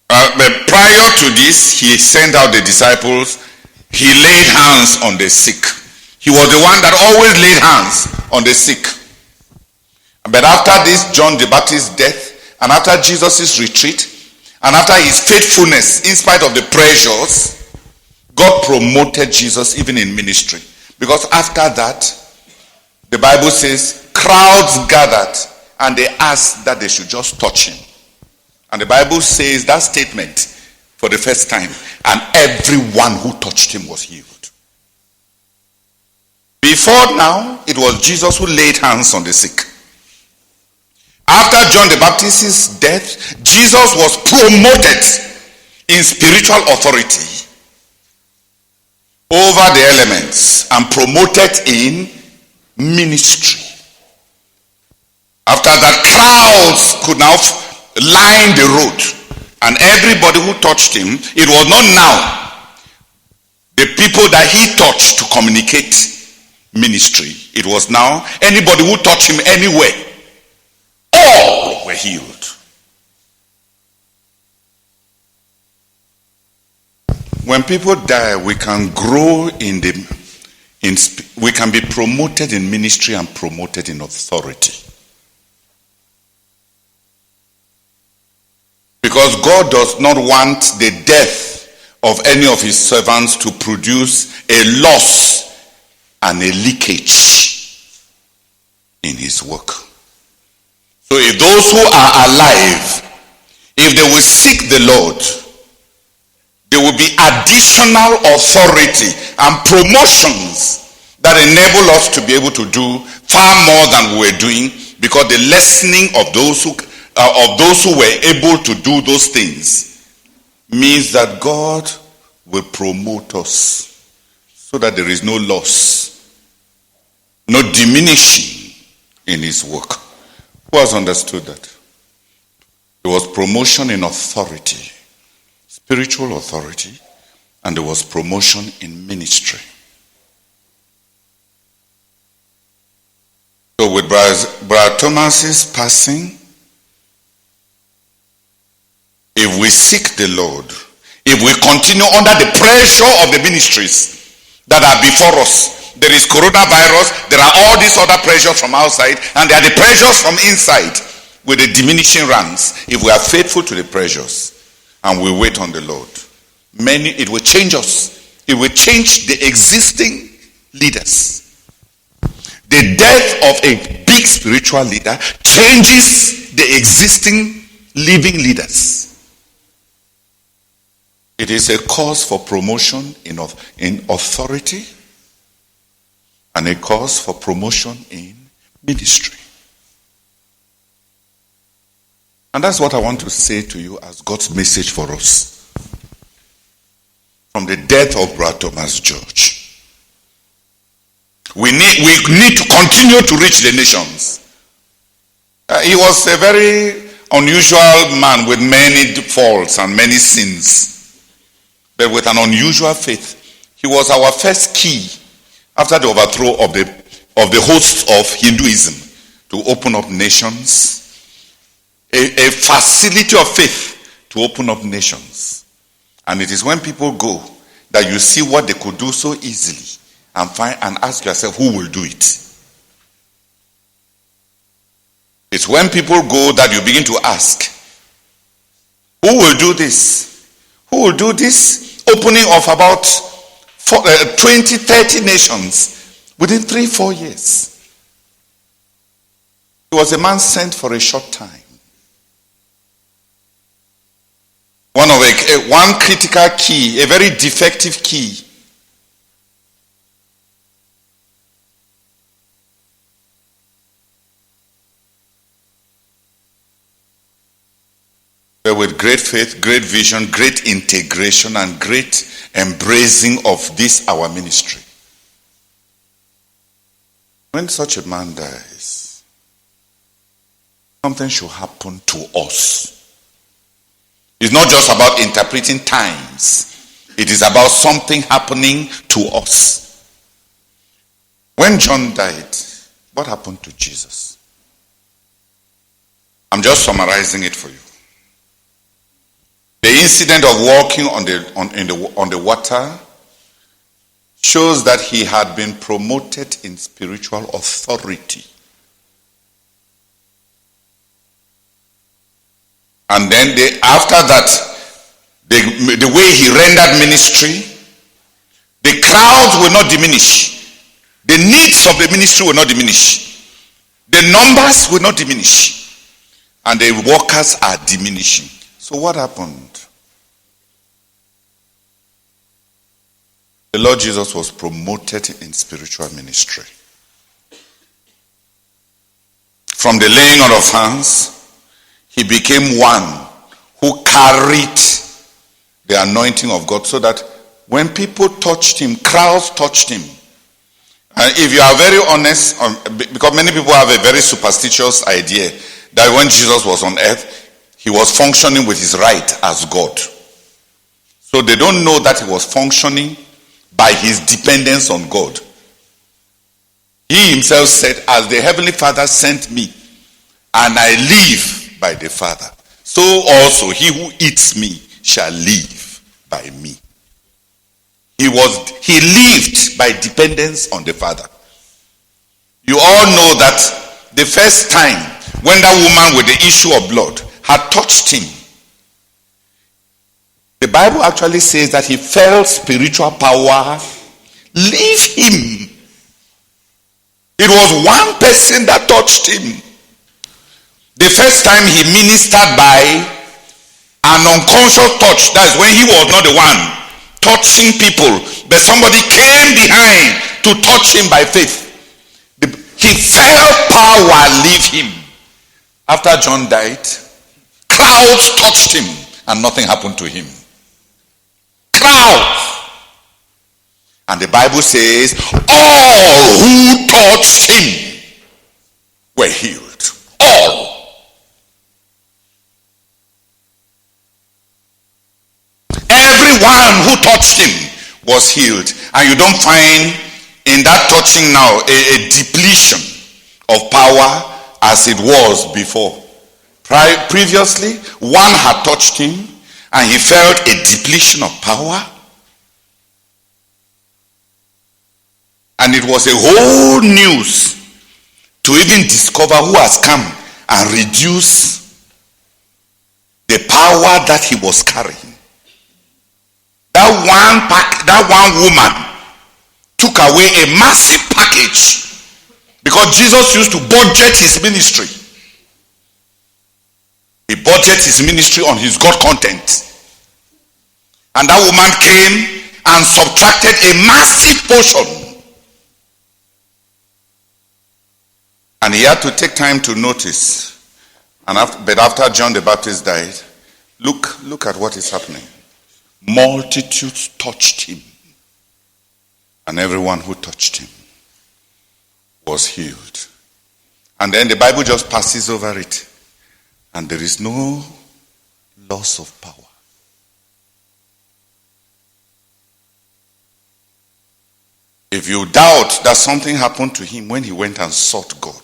But prior to this, he sent out the disciples. He laid hands on the sick. He was the one that always laid hands on the sick. But after this John the Baptist's death, and after Jesus' retreat, and after his faithfulness in spite of the pressures, God promoted Jesus even in ministry. Because after that, the Bible says, crowds gathered and they asked that they should just touch him. And the Bible says that statement for the first time, and everyone who touched him was healed. Before now, it was Jesus who laid hands on the sick. After John the Baptist's death, Jesus was promoted in spiritual authority over the elements and promoted in ministry. After that, crowds could now line the road. And everybody who touched him, it was not now the people that he touched to communicate ministry. It was now anybody who touched him anywhere. All were healed. When people die, we can grow we can be promoted in ministry and promoted in authority. Because God does not want the death of any of his servants to produce a loss and a leakage in his work. So if those who are alive, if they will seek the Lord, there will be additional authority and promotions that enable us to be able to do far more than we were doing, because the lessening of those who were able to do those things means that God will promote us so that there is no loss, no diminishing in his work. Who has understood that? There was promotion in authority, spiritual authority, and there was promotion in ministry. So with Brother Thomas's passing, if we seek the Lord, if we continue under the pressure of the ministries that are before us, there is coronavirus, there are all these other pressures from outside, and there are the pressures from inside with the diminishing ranks. If we are faithful to the pressures and we wait on the Lord, it will change us. It will change the existing leaders. The death of a big spiritual leader changes the existing living leaders. It is a cause for promotion in authority and a cause for promotion in ministry. And that's what I want to say to you as God's message for us from the death of Brother Thomas George. We need to continue to reach the nations. He was a very unusual man with many faults and many sins, but with an unusual faith. He was our first key after the overthrow of the hosts of Hinduism to open up nations, a facility of faith to open up nations. And it is when people go that you see what they could do so easily and find and ask yourself, who will do it? It's when people go that you begin to ask, who will do this? Who will do this? Opening of about 20, 30 nations within 3-4 years. He was a man sent for a short time. One critical key, a very defective key. But with great faith, great vision, great integration, and great embracing of this our ministry. When such a man dies, something should happen to us. It's not just about interpreting times. It is about something happening to us. When John died, what happened to Jesus? I'm just summarizing it for you. The incident of walking on the water shows that he had been promoted in spiritual authority. And then after that, the way he rendered ministry, the crowds will not diminish. The needs of the ministry will not diminish. The numbers will not diminish. And the workers are diminishing. So what happened? The Lord Jesus was promoted in spiritual ministry. From the laying on of hands, he became one who carried the anointing of God, so that when people touched him, crowds touched him. And if you are very honest, because many people have a very superstitious idea that when Jesus was on earth, he was functioning with his right as God. So they don't know that he was functioning by his dependence on God. He himself said, as the Heavenly Father sent me, and I live by the Father, so also he who eats me shall live by me. He lived by dependence on the Father. You all know that the first time when that woman with the issue of blood had touched him, the Bible actually says that he felt spiritual power leave him. It was one person that touched him. The first time he ministered by an unconscious touch, that's when he was not the one touching people, but somebody came behind to touch him by faith. He felt power leave him. After John died, crowds touched him and nothing happened to him. Crowds. And the Bible says, all who touched him were healed. All. Everyone who touched him was healed. And you don't find in that touching now a depletion of power as it was before. Previously, one had touched him and he felt a depletion of power. And it was a whole news to even discover who has come and reduce the power that he was carrying. That one woman took away a massive package, because Jesus used to budget his ministry. He budgeted his ministry on his God content. And that woman came and subtracted a massive portion. And he had to take time to notice. But after John the Baptist died, look at what is happening. Multitudes touched him. And everyone who touched him was healed. And then the Bible just passes over it. And there is no loss of power. If you doubt that something happened to him when he went and sought God,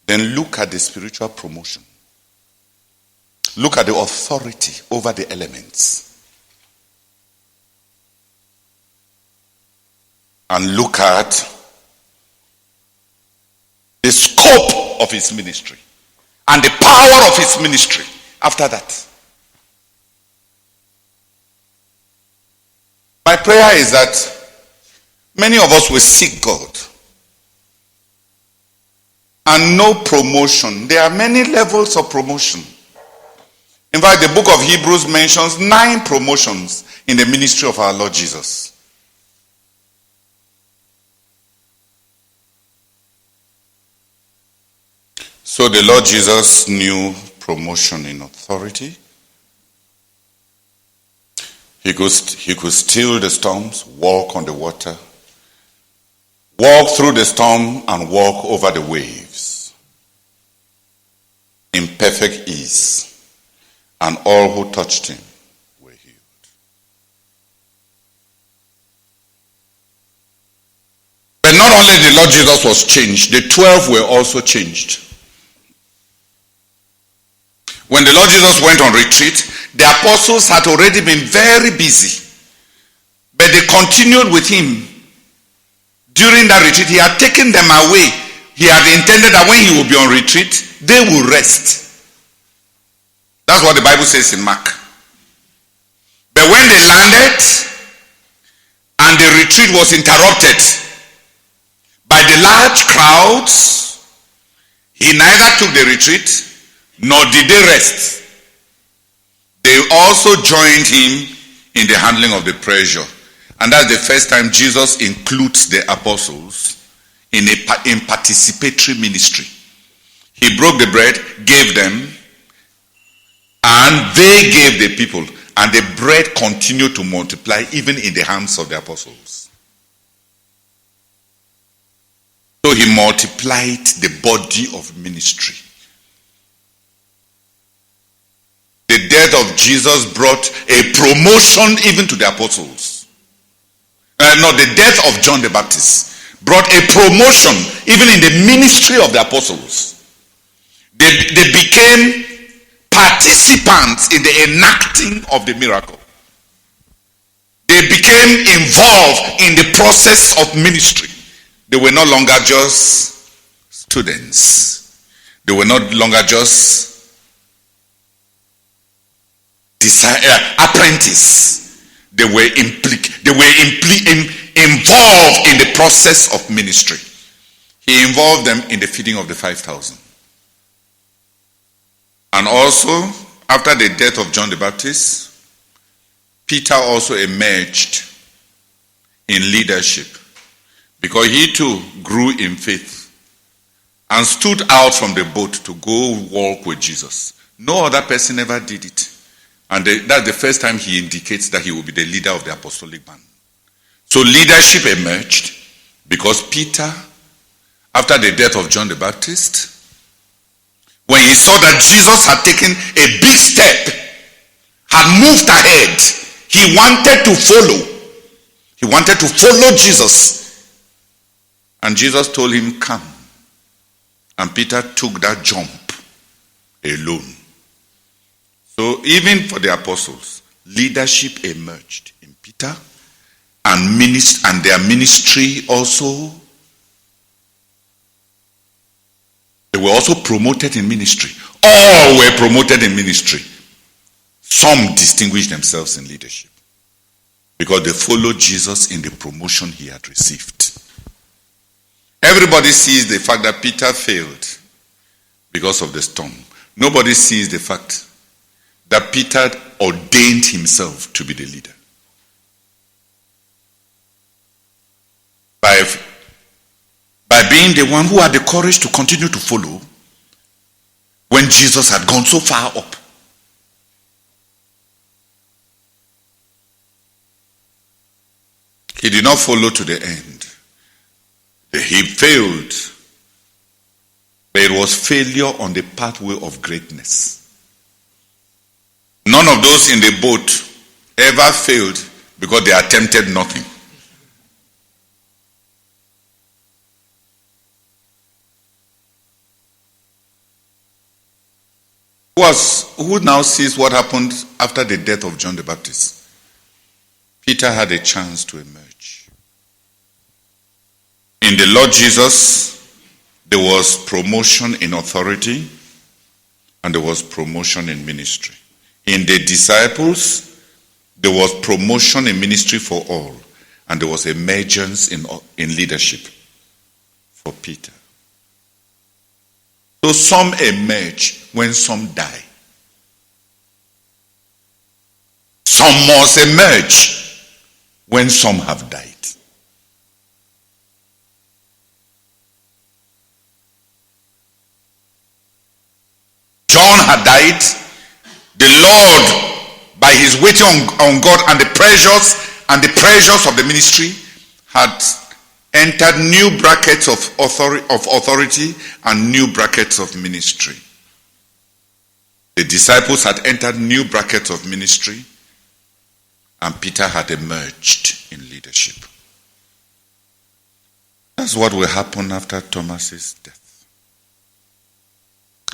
Then look at the spiritual promotion. Look at the authority over the elements. And look at the scope of his ministry and the power of his ministry after that. My prayer is that many of us will seek God and no promotion. There are many levels of promotion. In fact, the book of Hebrews mentions 9 promotions in the ministry of our Lord Jesus. So the Lord Jesus knew promotion in authority. He could still the storms, walk on the water, walk through the storm and walk over the waves in perfect ease. And all who touched him were healed. But not only the Lord Jesus was changed, the 12 were also changed. When the Lord Jesus went on retreat, the apostles had already been very busy. But they continued with him. During that retreat, he had taken them away. He had intended that when he would be on retreat, they will rest. That's what the Bible says in Mark. But when they landed and the retreat was interrupted by the large crowds, he neither took the retreat nor did they rest. They also joined him in the handling of the pressure. And that's the first time Jesus includes the apostles in participatory ministry. He broke the bread, gave them, and they gave the people, and the bread continued to multiply even in the hands of the apostles. So he multiplied the body of ministry. The death of Jesus brought a promotion even to the apostles. The death of John the Baptist brought a promotion even in the ministry of the apostles. They became participants in the enacting of the miracle. They became involved in the process of ministry. They were no longer just students. They were no longer just apprentices. They were involved in the process of ministry. He involved them in the feeding of the 5,000. And also, after the death of John the Baptist, Peter also emerged in leadership because he too grew in faith and stood out from the boat to go walk with Jesus. No other person ever did it. And that's the first time he indicates that he will be the leader of the apostolic band. So leadership emerged because Peter, after the death of John the Baptist, when he saw that Jesus had taken a big step, had moved ahead, he wanted to follow. He wanted to follow Jesus. And Jesus told him, come. And Peter took that jump alone. So even for the apostles, leadership emerged in Peter, and their ministry also. They were also promoted in ministry. All were promoted in ministry. Some distinguished themselves in leadership because they followed Jesus in the promotion he had received. Everybody sees the fact that Peter failed because of the storm. Nobody sees the fact that Peter ordained himself to be the leader. By being the one who had the courage to continue to follow when Jesus had gone so far up. He did not follow to the end. He failed. But it was failure on the pathway of greatness. None of those in the boat ever failed because they attempted nothing. Who now sees what happened after the death of John the Baptist? Peter had a chance to emerge. In the Lord Jesus, there was promotion in authority and there was promotion in ministry. In the disciples, there was promotion in ministry for all and there was emergence in leadership for Peter. So some emerge when some die. Some must emerge when some have died. John had died. The Lord, by his waiting on God and the pressures of the ministry, had entered new brackets of authority and new brackets of ministry. The disciples had entered new brackets of ministry and Peter had emerged in leadership. That's what will happen after Thomas's death.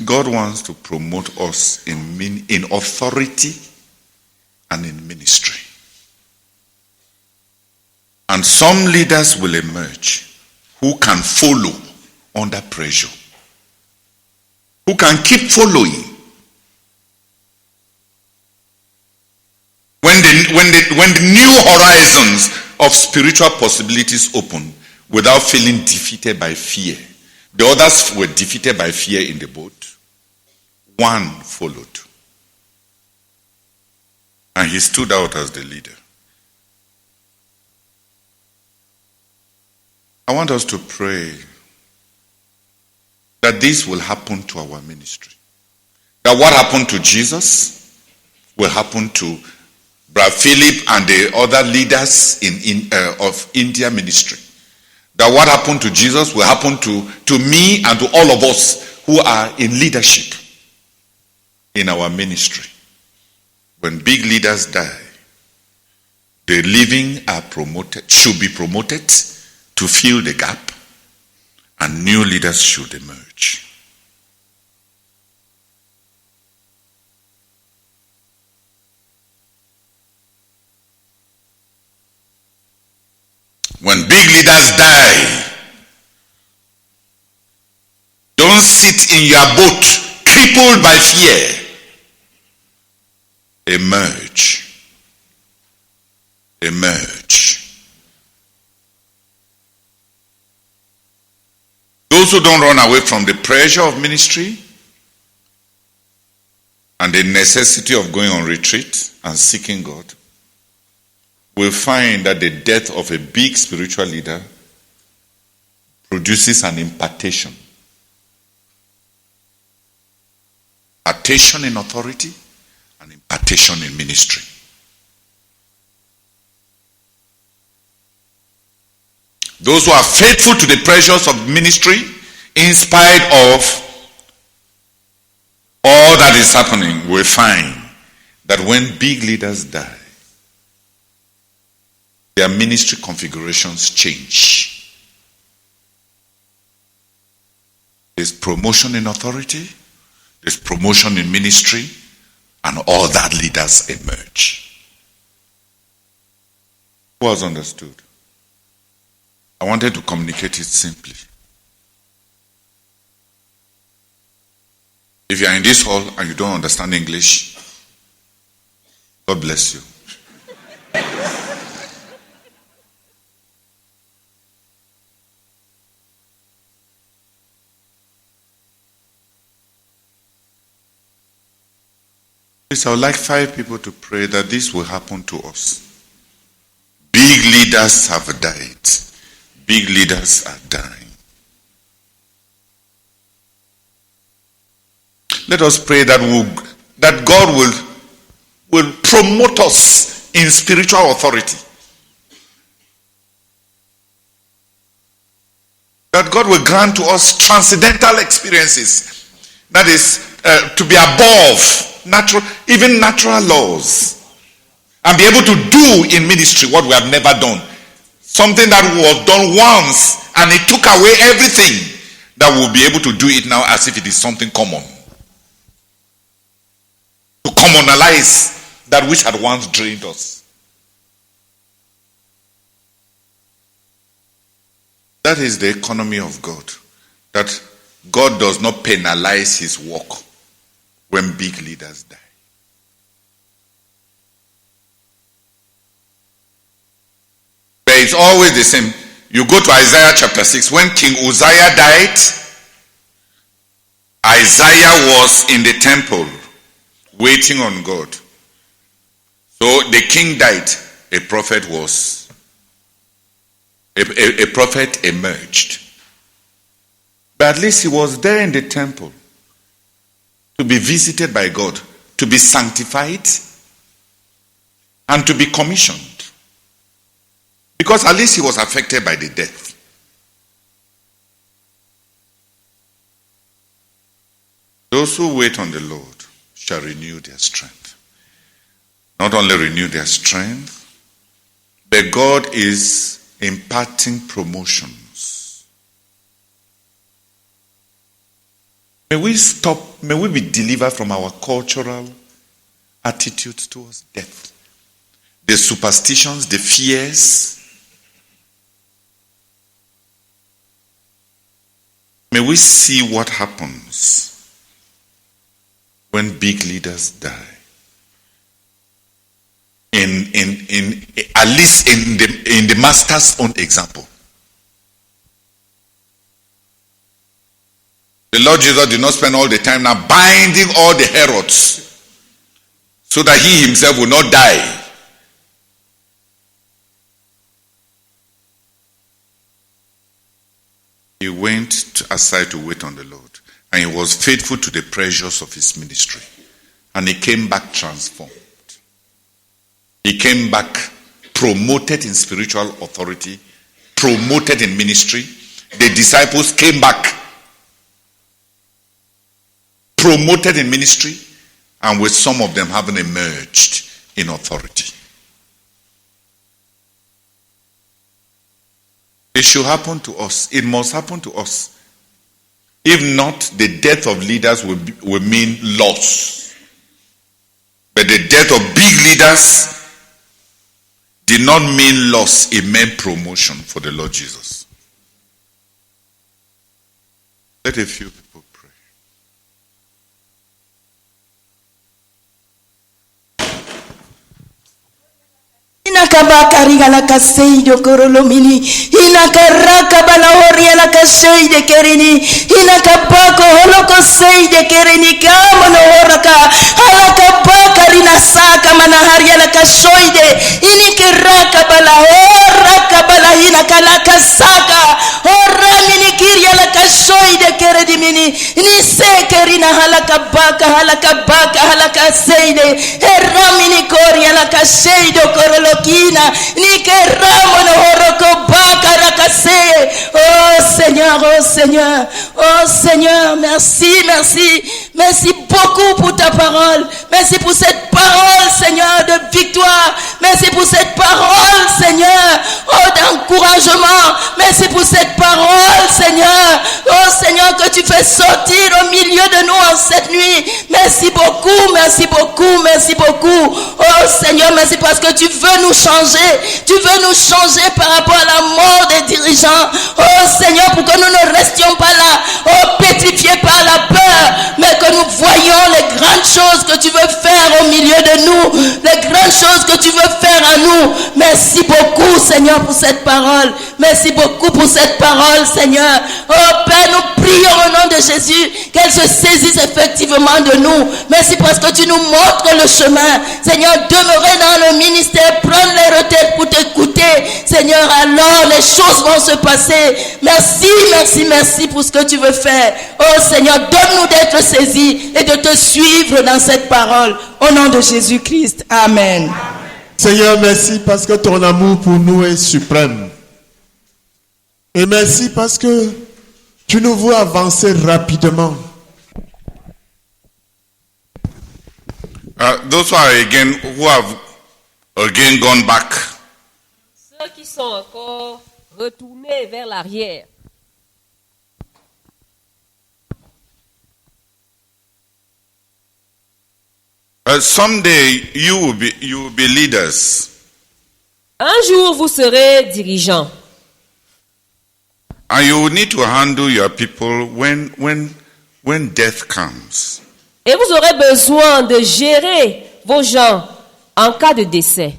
God wants to promote us in authority and in ministry. And some leaders will emerge who can follow under pressure, who can keep following. When the new horizons of spiritual possibilities open without feeling defeated by fear. The others were defeated by fear in the boat. One followed. And he stood out as the leader. I want us to pray that this will happen to our ministry. That what happened to Jesus will happen to Brother Philip and the other leaders of India ministry. That what happened to Jesus will happen to me and to all of us who are in leadership in our ministry. When big leaders die, the living should be promoted to fill the gap, and new leaders should emerge. When big leaders die, don't sit in your boat crippled by fear. Emerge. Emerge. Those who don't run away from the pressure of ministry and the necessity of going on retreat and seeking God will find that the death of a big spiritual leader produces an impartation. Impartation in authority and impartation in ministry. Those who are faithful to the pressures of ministry, in spite of all that is happening, will find that when big leaders die, their ministry configurations change. There's promotion in authority, there's promotion in ministry, and all that leaders emerge. Who has understood? I wanted to communicate it simply. If you are in this hall and you don't understand English, God bless you. Please, I would like 5 people to pray that this will happen to us. Big leaders have died. Big leaders are dying. Let us pray that God will promote us in spiritual authority. That God will grant to us transcendental experiences. That is, to be above even natural laws. And be able to do in ministry what we have never done. Something that was done once and it took away everything. That we'll be able to do it now as if it is something common. communalize that which had once drained us. That is the economy of God. That God does not penalize his work when big leaders die. But it's always the same. You go to Isaiah chapter 6. When King Uzziah died, Isaiah was in the temple waiting on God. So the king died. A prophet was. A prophet emerged. But at least he was there in the temple to be visited by God, to be sanctified, and to be commissioned. Because at least he was affected by the death. Those who wait on the Lord shall renew their strength. Not only renew their strength, but God is imparting promotions. May we be delivered from our cultural attitude towards death. The superstitions, the fears. May we see what happens when big leaders die. At least in the master's own example. The Lord Jesus did not spend all the time now binding all the Herods so that he himself will not die. He went aside to wait on the Lord, and he was faithful to the pressures of his ministry, and he came back transformed. He came back promoted in spiritual authority, promoted in ministry. The disciples came back promoted in ministry, and with some of them having emerged in authority. It should happen to us. It must happen to us. If not, the death of leaders will mean loss. But the death of big leaders did not mean loss. It meant promotion for the Lord Jesus. Let a few people pray. Inakabaka rigala kaseido korolomini. Inakaraka balahoria la kaseide kerini. Inakabako holoko seide kerini kama no horaka. Halakabaka rinasaka manaharia la kasoide. Inikiraka balahoraka balahina kalaka saka. Horamini kiria la kasoide keredi mini. Niseke rina halakabaka halakaseide. Eramini koria la kaseido korolo. Oh Seigneur, merci beaucoup pour ta parole. Merci pour cette parole, Seigneur, de victoire. Merci pour cette parole, Seigneur, d'encouragement. Merci pour cette parole, Seigneur. Oh Seigneur, que tu fais sortir au milieu de nous en cette nuit. Merci beaucoup. Oh Seigneur, merci parce que tu veux nous changer. Tu veux nous changer par rapport à la mort des dirigeants. Oh Seigneur, pour que nous ne restions pas là, pétrifiés par la peur, mais que nous voyions les grandes choses que tu veux faire au milieu de nous, les grandes choses que tu veux faire à nous. Merci beaucoup, Seigneur, pour cette parole. Merci beaucoup pour cette parole, Seigneur. Oh Père, nous prions au nom de Jésus qu'elle se saisisse effectivement de nous. Merci parce que tu nous montres le chemin. Seigneur, demeurer dans le ministère, prendre les retraites pour t'écouter. Seigneur, alors les choses vont se passer. Merci pour ce que tu veux faire. Oh Seigneur, donne-nous d'être saisis et de te suivre dans cette parole. Au nom de Jésus-Christ. Amen. Seigneur, merci parce que ton amour pour nous est suprême. Et merci parce que tu nous vois avancer rapidement. Those who have again gone back. Ceux qui sont encore retournés vers l'arrière. Someday you will be leaders. Un jour, vous serez dirigeant. And you will need to handle your people when death comes. Et vous aurez besoin de gérer vos gens en cas de décès.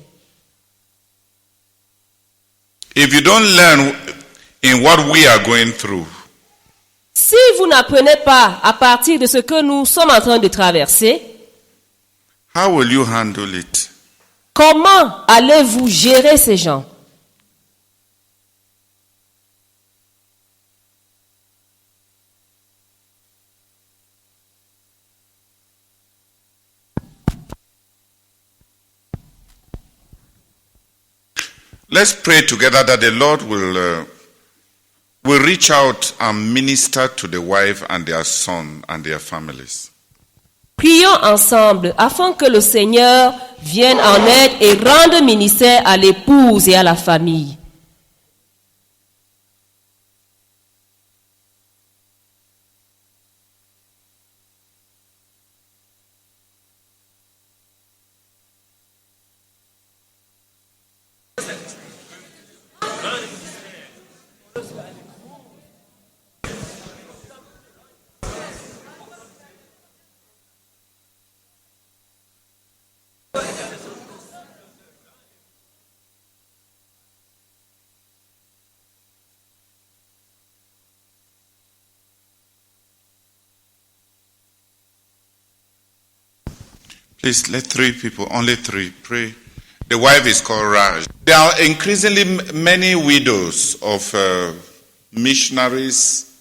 If you don't learn in what we are going through, Si vous n'apprenez pas à partir de ce que nous sommes en train de traverser, how will you handle it? comment allez-vous gérer ces gens? Let's pray together that the Lord will reach out and minister to the wife and their son and their families. Prions ensemble afin que le Seigneur vienne en aide et rende ministère à l'épouse et à la famille. Please let only three, pray. The wife is called Raj. There are increasingly many widows of missionaries.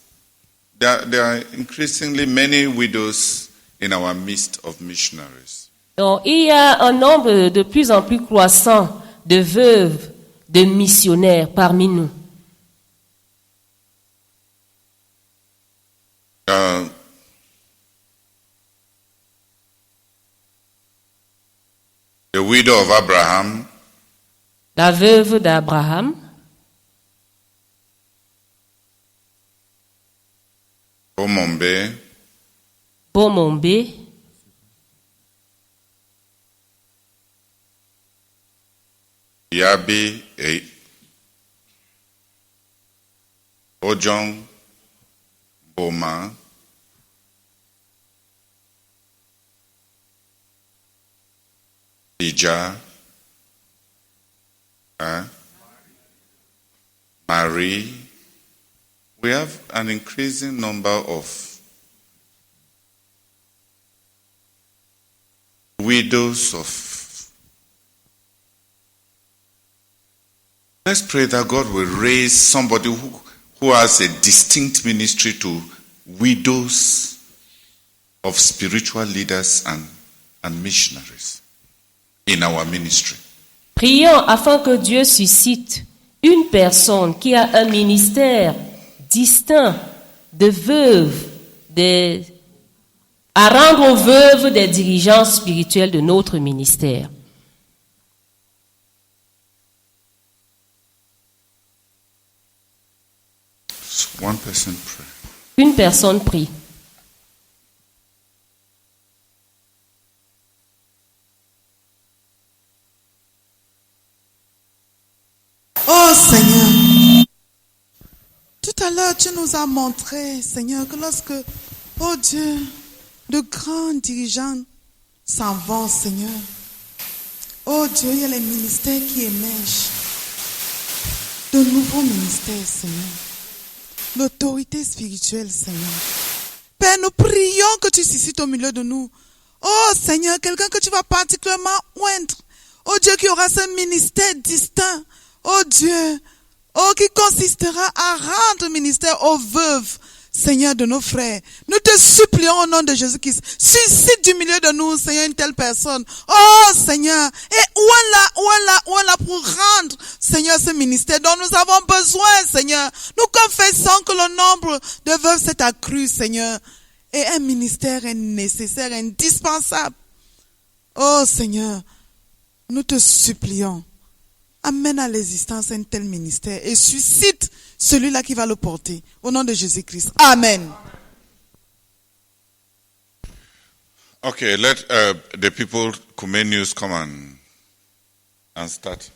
There are increasingly many widows in our midst of missionaries. Donc, il y a un nombre de plus en plus croissant de veuves, de missionnaires parmi nous. The widow of Abraham, La veuve d'Abraham, Omombe, Bomombe, Yabi, Ojong, Boma, Ija, Marie. We have an increasing number of widows of. Let's pray that God will raise somebody who has a distinct ministry to widows of spiritual leaders and missionaries in our ministry. prions afin que Dieu suscite une personne qui a un ministère distinct de veuves, à rendre aux veuves des dirigeants spirituels de notre ministère. One person pray. Une personne prie. Oh Seigneur, tout à l'heure tu nous as montré, Seigneur, que lorsque, oh Dieu, de grands dirigeants s'en vont, Seigneur. Oh Dieu, il y a les ministères qui émergent. De nouveaux ministères, Seigneur. L'autorité spirituelle, Seigneur. Père, nous prions que tu suscites au milieu de nous. Oh Seigneur, quelqu'un que tu vas particulièrement oindre. Oh Dieu, qui aura ce ministère distinct. Oh Dieu, oh qui consistera à rendre ministère aux veuves, Seigneur, de nos frères. Nous te supplions au nom de Jésus-Christ. Suscite du milieu de nous, Seigneur, une telle personne. Oh Seigneur, et où est là pour rendre, Seigneur, ce ministère dont nous avons besoin, Seigneur. Nous confessons que le nombre de veuves s'est accru, Seigneur. Et un ministère est nécessaire, indispensable. Oh Seigneur, nous te supplions. Amène à l'existence un tel ministère et suscite celui-là qui va le porter. Au nom de Jésus-Christ. Amen. Okay, let the people, Koume News, come and start.